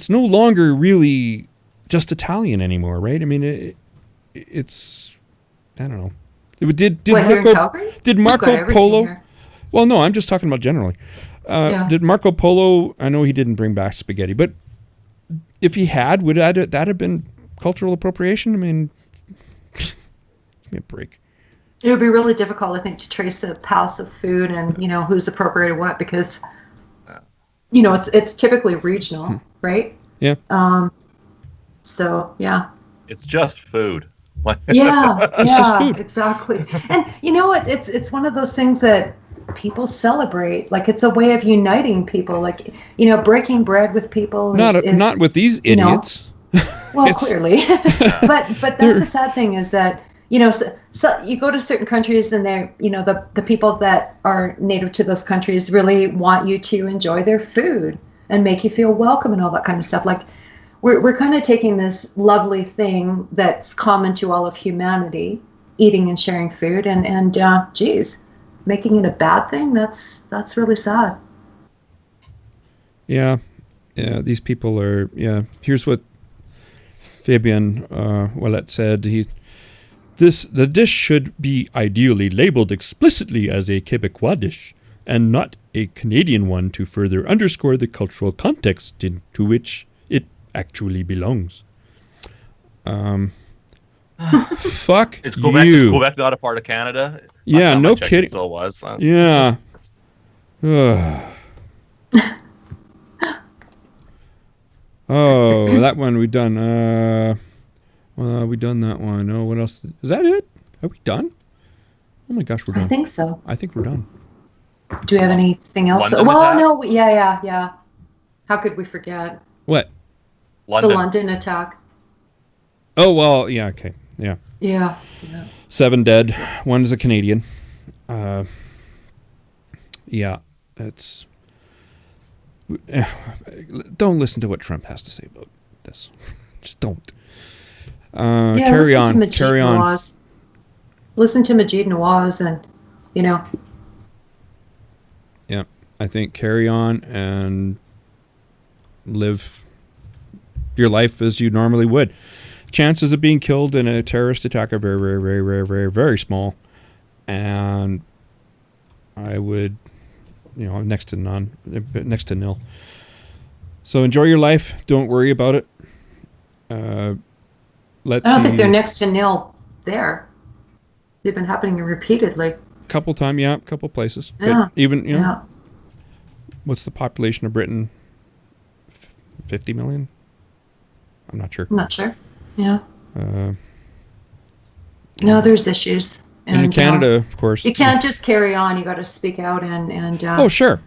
Speaker 2: no longer really just Italian anymore, right? I mean, it's I don't know. Did Marco Polo? Well, no, I'm just talking about generally. Did Marco Polo? I know he didn't bring back spaghetti, but if he had, would that have been cultural appropriation? I mean, give me a break.
Speaker 4: It would be really difficult, I think, to trace the paths of food and who's appropriated what, because it's typically regional, right?
Speaker 2: Yeah.
Speaker 4: So yeah.
Speaker 3: It's just food.
Speaker 4: It's
Speaker 2: just food.
Speaker 4: Exactly. And you know what? It's one of those things that people celebrate. Like, it's a way of uniting people. Like, breaking bread with people.
Speaker 2: Not with these idiots.
Speaker 4: Well, clearly. but that's the sad thing is that, so you go to certain countries and they're, the people that are native to those countries really want you to enjoy their food and make you feel welcome and all that kind of stuff. Like, we're kind of taking this lovely thing that's common to all of humanity, eating and sharing food, and making it a bad thing. That's really sad.
Speaker 2: Yeah, these people are. Yeah, here's what Fabian Ouellet said. The dish should be ideally labeled explicitly as a Quebecois dish and not a Canadian one to further underscore the cultural context into which it actually belongs. Fuck
Speaker 3: Is
Speaker 2: Quebec
Speaker 3: not a part of Canada?
Speaker 2: Yeah, no kidding.
Speaker 3: It still was.
Speaker 2: Yeah. Oh, that one we done. We done that one. Oh, what else? Is that it? Are we done? Oh my gosh, we're done.
Speaker 4: I think so.
Speaker 2: I think we're done.
Speaker 4: Do we have anything else?
Speaker 3: London
Speaker 4: well,
Speaker 3: attack?
Speaker 4: no. Yeah. How could we forget?
Speaker 2: What?
Speaker 3: London.
Speaker 4: The London attack.
Speaker 2: Oh, well, yeah, okay. Yeah.
Speaker 4: Yeah.
Speaker 2: 7 dead. 1 is a Canadian. Yeah, it's... don't listen to what Trump has to say about this. Just don't.
Speaker 4: Yeah,
Speaker 2: carry
Speaker 4: listen
Speaker 2: on.
Speaker 4: to Majid
Speaker 2: Carry on.
Speaker 4: Nawaz. Listen to Majid Nawaz, and you know.
Speaker 2: Yeah, I think carry on and live your life as you normally would. Chances of being killed in a terrorist attack are very, very, very, very, very, very small, and I would, next to none, next to nil. So enjoy your life. Don't worry about it. I
Speaker 4: don't think they're next to nil there. They've been happening repeatedly.
Speaker 2: Couple places.
Speaker 4: Yeah.
Speaker 2: But even, what's the population of Britain? 50 million? I'm not sure.
Speaker 4: I'm not sure. Yeah. No, there's issues.
Speaker 2: And in Canada, of course.
Speaker 4: You can't just carry on. You got to speak out and
Speaker 2: oh, sure.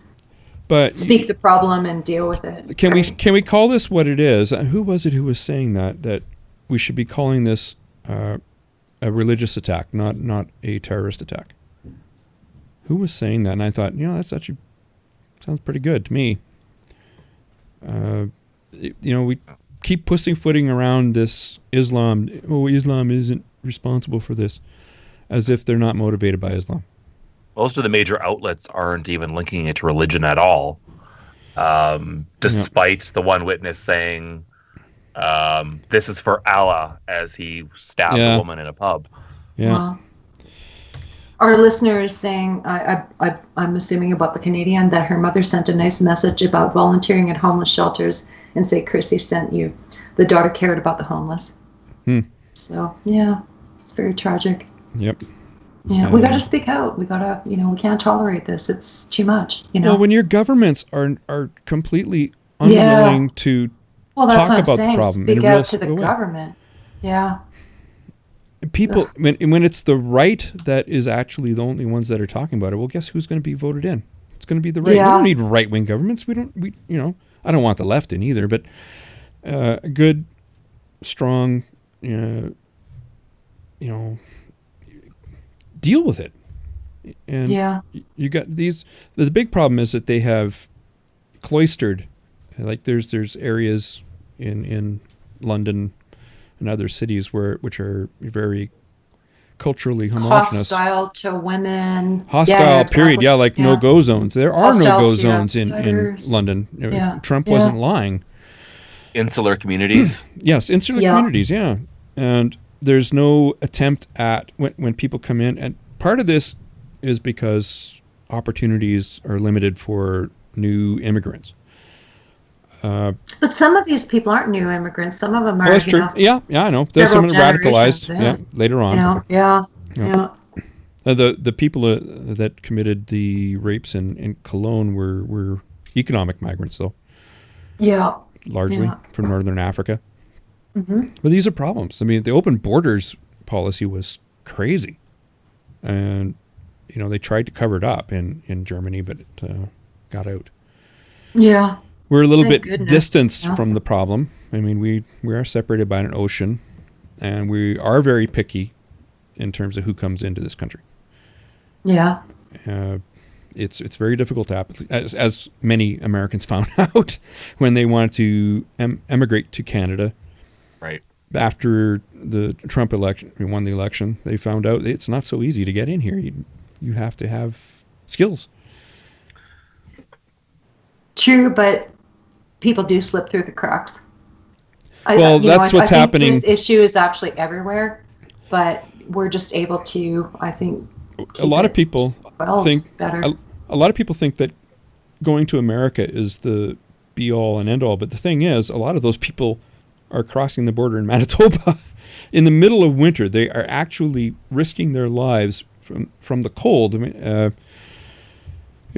Speaker 2: But
Speaker 4: speak the problem and deal with it.
Speaker 2: Can we call this what it is? Who was it who was saying that we should be calling this a religious attack, not a terrorist attack? Who was saying that? And I thought, that's actually sounds pretty good to me. We keep pussyfooting around this Islam. Oh, Islam isn't responsible for this, as if they're not motivated by Islam.
Speaker 3: Most of the major outlets aren't even linking it to religion at all, despite the one witness saying, this is for Allah, as he stabbed a woman in a pub.
Speaker 2: Yeah.
Speaker 4: Wow. Our listener is saying, I'm assuming about the Canadian, that her mother sent a nice message about volunteering at homeless shelters and say Chrissy sent you. The daughter cared about the homeless. So, yeah, it's very tragic.
Speaker 2: Yep.
Speaker 4: Yeah, we got to speak out. We got to, we can't tolerate this. It's too much,
Speaker 2: Well, when your governments are completely unwilling to
Speaker 4: that's
Speaker 2: talk
Speaker 4: what
Speaker 2: about
Speaker 4: I'm saying.
Speaker 2: the problem
Speaker 4: Speak
Speaker 2: in a real
Speaker 4: out to the government. Yeah.
Speaker 2: People, when it's the right that is actually the only ones that are talking about it, well, guess who's going to be voted in? It's going to be the right.
Speaker 4: Yeah.
Speaker 2: We don't need right-wing governments. I don't want the left in either, but a good, strong, deal with it. And you got these. The big problem is that they have cloistered. Like there's areas in London and other cities which are very culturally homogenous.
Speaker 4: Hostile to women.
Speaker 2: Hostile,
Speaker 4: exactly.
Speaker 2: period. Yeah, like no-go zones. There are no-go zones in London.
Speaker 4: Yeah.
Speaker 2: Trump wasn't lying.
Speaker 3: Insular communities.
Speaker 2: Yes, insular communities, yeah. And there's no attempt at, when people come in, and part of this is because opportunities are limited for new immigrants.
Speaker 4: But some of these people aren't new immigrants. Some of them are.
Speaker 2: That's true. Yeah, I know. There's some radicalized. Later on.
Speaker 4: Yeah.
Speaker 2: The people that committed the rapes in Cologne were economic migrants, though.
Speaker 4: Yeah.
Speaker 2: Largely from Northern Africa.
Speaker 4: Mm-hmm.
Speaker 2: But these are problems. I mean, the open borders policy was crazy, and they tried to cover it up in Germany, but it got out.
Speaker 4: Yeah.
Speaker 2: We're a little bit distanced from the problem. I mean, we are separated by an ocean, and we are very picky in terms of who comes into this country.
Speaker 4: Yeah.
Speaker 2: It's very difficult to happen, as many Americans found out when they wanted to emigrate to Canada.
Speaker 3: Right.
Speaker 2: After the Trump election, we won the election, they found out it's not so easy to get in here. You have to have skills.
Speaker 4: True, but people do slip through the cracks.
Speaker 2: That's what's happening.
Speaker 4: This issue is actually everywhere, but we're just able to, I think,
Speaker 2: a lot of people think
Speaker 4: better.
Speaker 2: A lot of people think that going to America is the be all and end all, but the thing is, a lot of those people are crossing the border in Manitoba in the middle of winter. They are actually risking their lives from the cold. I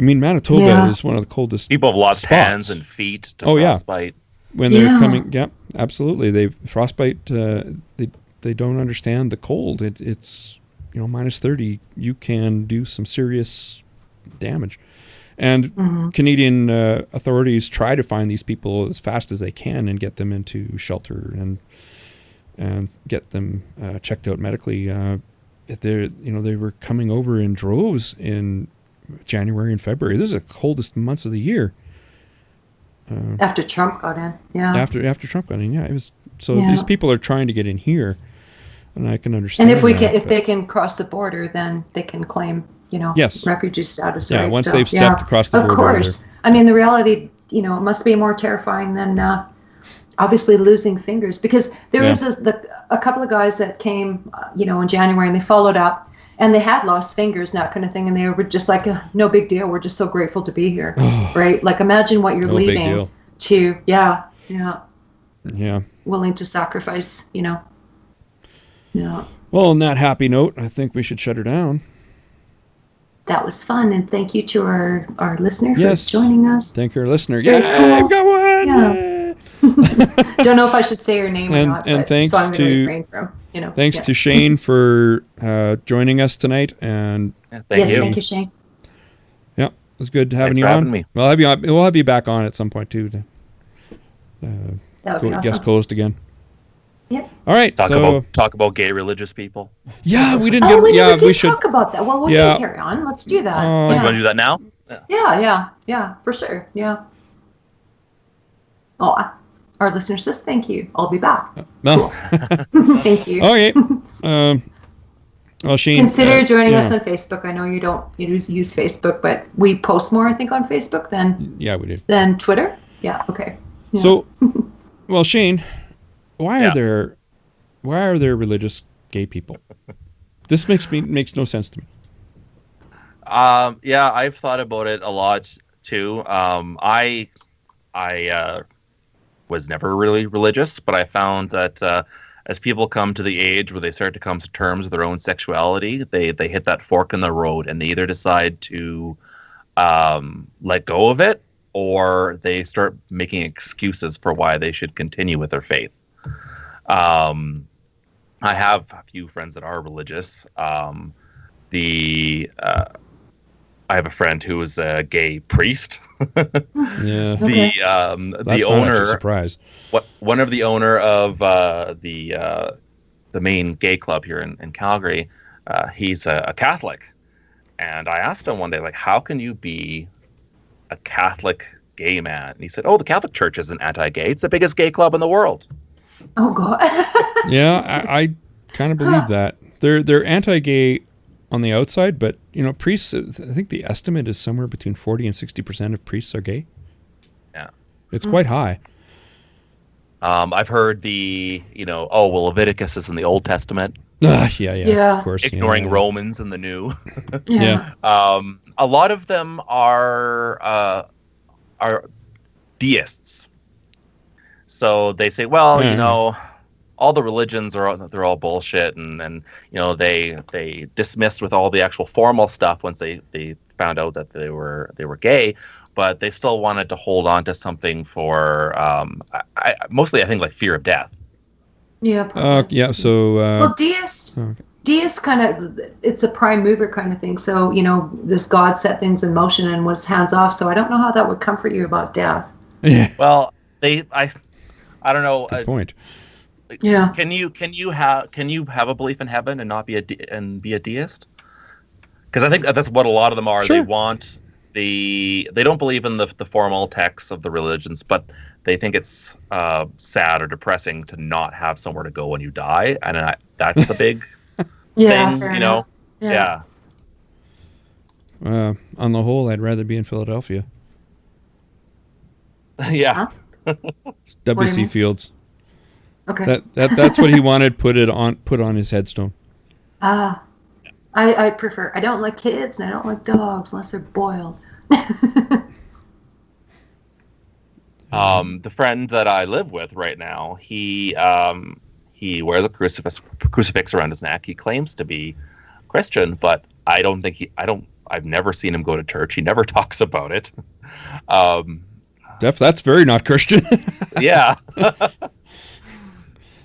Speaker 2: mean, Manitoba is one of the coldest.
Speaker 3: People have lost
Speaker 2: spots.
Speaker 3: Hands and feet to frostbite.
Speaker 2: When they're coming, absolutely. They frostbite. They don't understand the cold. It's minus 30. You can do some serious damage. And Canadian authorities try to find these people as fast as they can and get them into shelter and get them checked out medically. They were coming over in droves in January and February. Those are the coldest months of the year.
Speaker 4: After Trump got in, yeah.
Speaker 2: After Trump got in, yeah. It was so
Speaker 4: Yeah.
Speaker 2: these people are trying to get in here, and I can understand.
Speaker 4: And
Speaker 2: that,
Speaker 4: if they can cross the border, then they can claim,
Speaker 2: Yes.
Speaker 4: refugee status.
Speaker 2: Yeah,
Speaker 4: right?
Speaker 2: once they've stepped across the border.
Speaker 4: Of course. I mean, the reality, it must be more terrifying than obviously losing fingers, because there was a couple of guys that came, in January, and they followed up, and they had lost fingers and that kind of thing, and they were just like, no big deal. We're just so grateful to be here, right? Like, imagine what you're leaving to, yeah, willing to sacrifice, Yeah.
Speaker 2: Well, on that happy note, I think we should shut her down.
Speaker 4: That was fun, and thank you to our listener for
Speaker 2: Yes.
Speaker 4: joining us.
Speaker 2: Thank you, our listener.
Speaker 4: Very
Speaker 2: Yeah,
Speaker 4: cool.
Speaker 2: I've got one.
Speaker 4: Yeah. Don't know if I should say her name or not,
Speaker 2: And
Speaker 4: but
Speaker 2: thanks
Speaker 4: so I'm going
Speaker 2: to
Speaker 4: refrain from,
Speaker 2: thanks
Speaker 4: yeah.
Speaker 2: to Shane for joining us tonight, and
Speaker 4: Thank you, Shane.
Speaker 2: Yeah, it was good having
Speaker 3: Thanks
Speaker 2: you
Speaker 3: for
Speaker 2: on.
Speaker 3: having me.
Speaker 2: We'll have you on. We'll have you back on at some point too to
Speaker 4: That would be
Speaker 2: guest
Speaker 4: awesome.
Speaker 2: host again.
Speaker 4: Yep.
Speaker 2: All right.
Speaker 3: Talk about gay religious people.
Speaker 2: Yeah, we didn't
Speaker 4: Oh,
Speaker 2: get.
Speaker 4: we never
Speaker 2: Yeah,
Speaker 4: did
Speaker 2: we should
Speaker 4: talk about that. Well, we can carry on. Let's do that.
Speaker 2: Oh.
Speaker 3: You want to do that now?
Speaker 4: Yeah, for sure. Yeah. Oh, our listener says thank you. I'll be back.
Speaker 2: No.
Speaker 4: Thank you.
Speaker 2: Okay. Well, Shane,
Speaker 4: Consider joining us on Facebook. I know you don't use Facebook, but we post more, I think, on Facebook than
Speaker 2: we do.
Speaker 4: Than Twitter. Yeah. Okay. Yeah.
Speaker 2: So, well, Shane, why are there religious gay people? This makes no sense to me.
Speaker 3: Yeah, I've thought about it a lot too. I was never really religious, but I found that as people come to the age where they start to come to terms with their own sexuality, they hit that fork in the road, and they either decide to let go of it, or they start making excuses for why they should continue with their faith. I have a few friends that are religious. I have a friend who is a gay priest.
Speaker 2: Yeah.
Speaker 3: The owner.
Speaker 2: Surprise.
Speaker 3: One of the owner of the main gay club here in Calgary. He's a Catholic, and I asked him one day, like, how can you be a Catholic gay man? And he said, "Oh, the Catholic Church isn't anti-gay. It's the biggest gay club in the world."
Speaker 4: Oh God.
Speaker 2: Yeah, I kind of believe that. They're anti-gay on the outside, but priests, I think the estimate is somewhere between 40 and 60% of priests are gay.
Speaker 3: Yeah.
Speaker 2: It's quite high.
Speaker 3: I've heard Leviticus is in the Old Testament.
Speaker 2: Yeah. Of course.
Speaker 3: Ignoring Romans in the New.
Speaker 2: Yeah.
Speaker 3: A lot of them are deists. So they say, well, all the religions they're all bullshit, and they dismissed with all the actual formal stuff once they found out that they were gay, but they still wanted to hold on to something for mostly I think like fear of death.
Speaker 4: Yeah.
Speaker 2: Yeah. So.
Speaker 4: Deist kind of, it's a prime mover kind of thing. So this God set things in motion and was hands off. So I don't know how that would comfort you about death.
Speaker 2: Yeah.
Speaker 3: Well, I don't know.
Speaker 2: Good point.
Speaker 4: Yeah.
Speaker 3: Can you have a belief in heaven and not be a deist? Because I think that's what a lot of them are.
Speaker 2: Sure.
Speaker 3: They don't believe in the formal texts of the religions, but they think it's sad or depressing to not have somewhere to go when you die, and that's a big thing,
Speaker 4: fair enough.
Speaker 3: Yeah.
Speaker 2: On the whole, I'd rather be in Philadelphia.
Speaker 3: Yeah.
Speaker 2: W.C. Fields.
Speaker 4: Okay.
Speaker 2: That's what he wanted put on his headstone.
Speaker 4: I prefer. I don't like kids and I don't like dogs unless they're boiled.
Speaker 3: The friend that I live with right now, he wears a crucifix around his neck. He claims to be Christian, but I've never seen him go to church. He never talks about it.
Speaker 2: That's very not Christian.
Speaker 3: Yeah.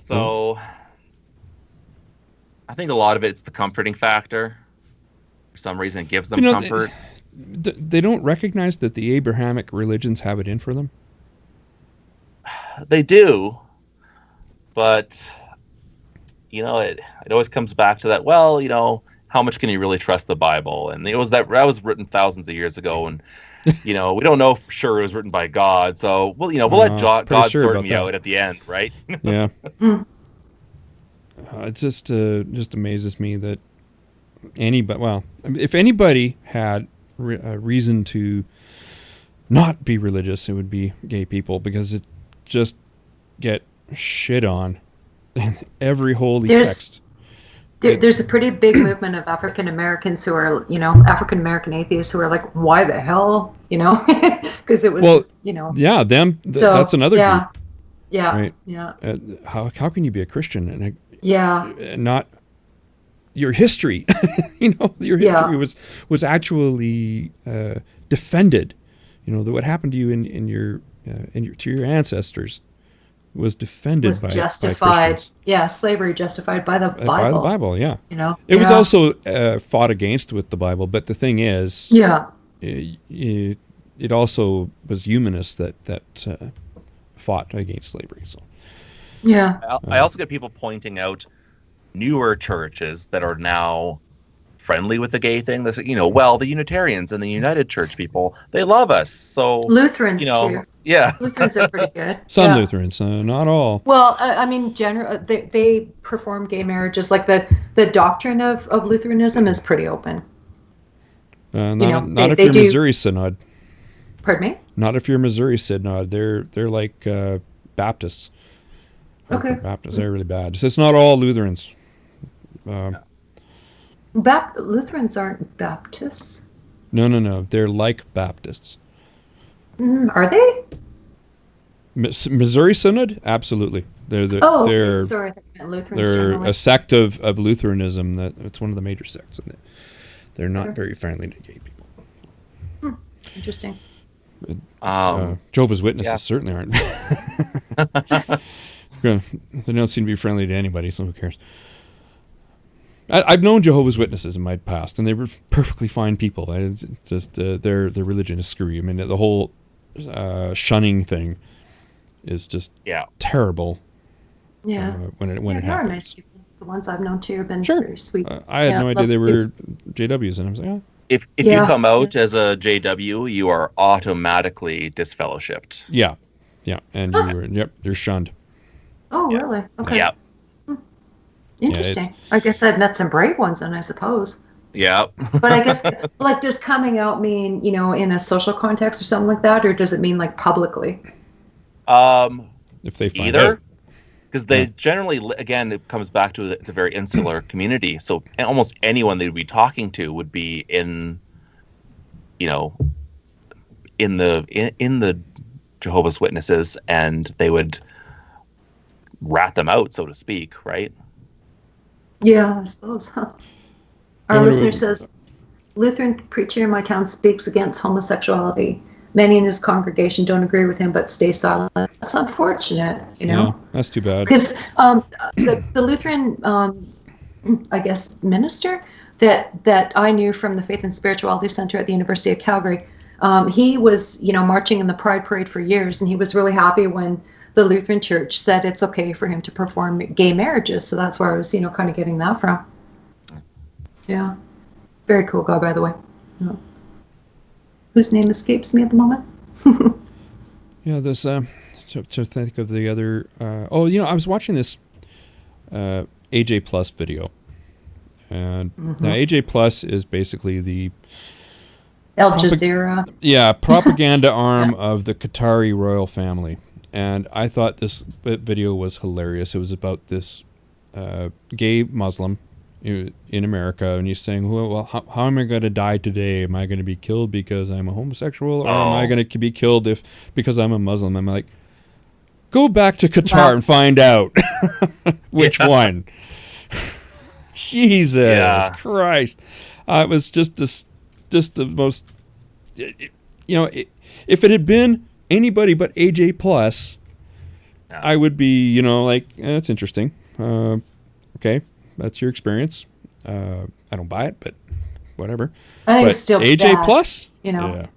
Speaker 3: So I think a lot of it's the comforting factor. For some reason, it gives them comfort.
Speaker 2: They don't recognize that the Abrahamic religions have it in for them.
Speaker 3: They do, but it always comes back to that. Well, how much can you really trust the Bible? And that was written thousands of years ago, and we don't know for sure it was written by God. So we'll let God
Speaker 2: sure
Speaker 3: sort
Speaker 2: about
Speaker 3: me
Speaker 2: that.
Speaker 3: out at the end, right?
Speaker 2: Yeah. It just amazes me that if anybody had a reason to not be religious, it would be gay people, because it just get shit on in every holy text.
Speaker 4: There's a pretty big movement of African Americans who are, African American atheists who are like, why the hell, because it was,
Speaker 2: yeah, them. That's another group.
Speaker 4: Yeah.
Speaker 2: Right.
Speaker 4: Yeah.
Speaker 2: How can you be a Christian and not your history? Your history was actually defended. That what happened to you in your to your ancestors was defended by Christians.
Speaker 4: Yeah, slavery justified by the Bible.
Speaker 2: By the Bible, yeah.
Speaker 4: It
Speaker 2: was also fought against with the Bible, but the thing is, it also was humanists that fought against slavery. So,
Speaker 4: yeah.
Speaker 3: I also get people pointing out newer churches that are now friendly with the gay thing. They say, the Unitarians and the United Church people, they love us. So
Speaker 4: Lutherans too.
Speaker 3: Yeah.
Speaker 4: Lutherans are pretty good.
Speaker 2: Some Lutherans, not all.
Speaker 4: Well, they perform gay marriages. Like the doctrine of Lutheranism is pretty open.
Speaker 2: Not if you're Missouri Synod.
Speaker 4: Pardon me?
Speaker 2: Not if you're Missouri Synod. They're like Baptists.
Speaker 4: Okay.
Speaker 2: Baptists, they're really bad. So it's not all Lutherans.
Speaker 4: Lutherans aren't Baptists.
Speaker 2: No. They're like Baptists.
Speaker 4: Are they?
Speaker 2: Missouri Synod? Absolutely. They're
Speaker 4: sorry, I thought you meant Lutherans.
Speaker 2: They're
Speaker 4: generally.
Speaker 2: a sect of Lutheranism. It's one of the major sects, and they're not very friendly to gay people.
Speaker 4: Interesting.
Speaker 2: Jehovah's Witnesses certainly aren't. They don't seem to be friendly to anybody, so who cares? I've known Jehovah's Witnesses in my past, and they were perfectly fine people. It's just their religion is screwy. I mean, the whole shunning thing is just terrible.
Speaker 4: Yeah.
Speaker 2: When it happens.
Speaker 4: Nice people. The ones I've known too have been very sweet.
Speaker 2: I had no idea they were JWs, and I was like,
Speaker 3: If you come out as a JW, you are automatically disfellowshipped.
Speaker 2: Yeah, and you're shunned.
Speaker 4: Oh, really? Okay.
Speaker 3: Yeah.
Speaker 4: Interesting. I guess I've met some brave ones, then, I suppose.
Speaker 3: Yeah.
Speaker 4: But I guess, does coming out mean, in a social context or something like that, or does it mean publicly?
Speaker 2: If they find
Speaker 3: either,
Speaker 2: out.
Speaker 3: because they generally, again, it comes back to it's a very insular community. So almost anyone they would be talking to would be in the Jehovah's Witnesses, and they would rat them out, so to speak, right?
Speaker 4: Yeah, I suppose. Our listener says, Lutheran preacher in my town speaks against homosexuality. Many in his congregation don't agree with him, but stay silent. That's unfortunate,
Speaker 2: Yeah, that's too bad.
Speaker 4: Because the Lutheran, I guess, minister that I knew from the Faith and Spirituality Center at the University of Calgary, he was, marching in the Pride Parade for years, and he was really happy when the Lutheran Church said it's okay for him to perform gay marriages. So that's where I was, kind of getting that from. Yeah. Very cool guy, by the way. Yeah. Whose name escapes me at the moment.
Speaker 2: Yeah, this, to think of the other, I was watching this AJ Plus video. And now AJ Plus is basically the
Speaker 4: Al Jazeera.
Speaker 2: Yeah, propaganda arm of the Qatari royal family. And I thought this video was hilarious. It was about this gay Muslim in America, and he's saying, well, how am I going to die today? Am I going to be killed because I'm a homosexual, or am I going to be killed because I'm a Muslim? I'm like, go back to Qatar and find out which one. Jesus Christ. It was just the most, if it had been anybody but AJ Plus, I would be, that's interesting. Okay, that's your experience. I don't buy it, but whatever.
Speaker 4: I think
Speaker 2: but
Speaker 4: it's still
Speaker 2: AJ
Speaker 4: bad,
Speaker 2: Plus?
Speaker 4: Yeah.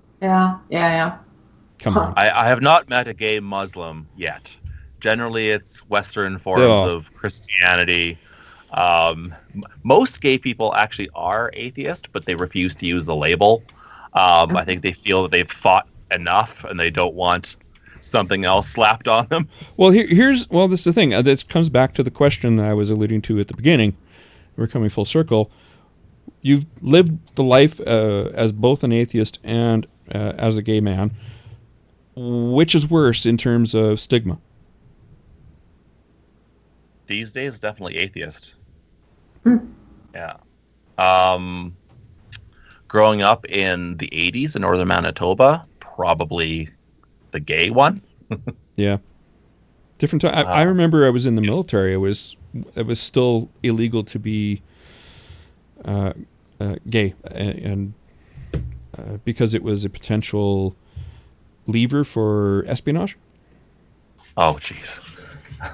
Speaker 2: Come on.
Speaker 3: I have not met a gay Muslim yet. Generally, it's Western forms of Christianity. Most gay people actually are atheist, but they refuse to use the label. I think they feel that they've fought enough and they don't want something else slapped on them.
Speaker 2: Well, this is the thing. This comes back to the question that I was alluding to at the beginning. We're coming full circle. You've lived the life as both an atheist and as a gay man. Which is worse in terms of stigma?
Speaker 3: These days, definitely atheist. Yeah. Growing up in the 80s in northern Manitoba, probably the gay one.
Speaker 2: Yeah. Different time. I remember I was in the military. It was still illegal to be gay, and because it was a potential lever for espionage.
Speaker 3: Oh, jeez.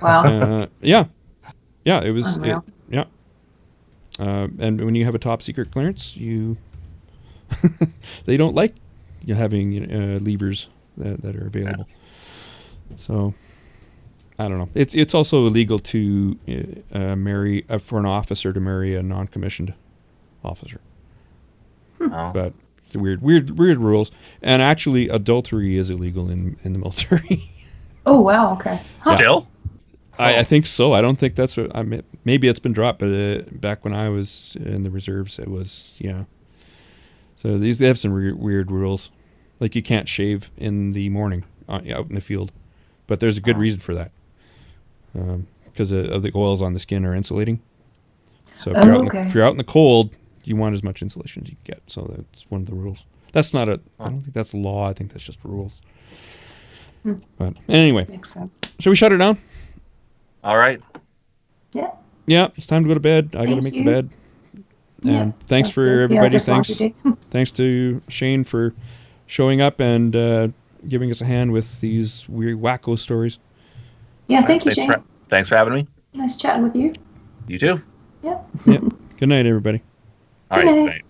Speaker 4: Wow.
Speaker 2: Yeah, it was.
Speaker 4: Unreal.
Speaker 2: And when you have a top secret clearance, they don't like you having levers that are available. So I don't know. It's also illegal to marry for an officer to marry a non-commissioned officer.
Speaker 3: Oh.
Speaker 2: But it's weird rules. And actually, adultery is illegal in the military.
Speaker 4: Oh wow. Okay.
Speaker 3: Still?
Speaker 2: I think so. I don't think that's what I mean. Maybe it's been dropped, but back when I was in the reserves, it was, yeah. So they have some weird rules. Like you can't shave in the morning out in the field. But there's a good reason for that. Because of the oils on the skin are insulating. So if you're out in the cold, you want as much insulation as you can get. So that's one of the rules. That's not I don't think that's law. I think that's just rules. But anyway.
Speaker 4: Makes sense.
Speaker 2: Shall we shut her down?
Speaker 3: All right.
Speaker 4: Yeah.
Speaker 2: Yeah, it's time to go to bed. I got to make the bed. And thanks for everybody. Thanks to Shane for showing up and giving us a hand with these weird wacko stories.
Speaker 4: Yeah, thank you, Shane.
Speaker 3: Thanks for having me.
Speaker 4: Nice chatting with you.
Speaker 3: You too.
Speaker 4: Yeah.
Speaker 2: Good night, everybody.
Speaker 3: All right. Good night.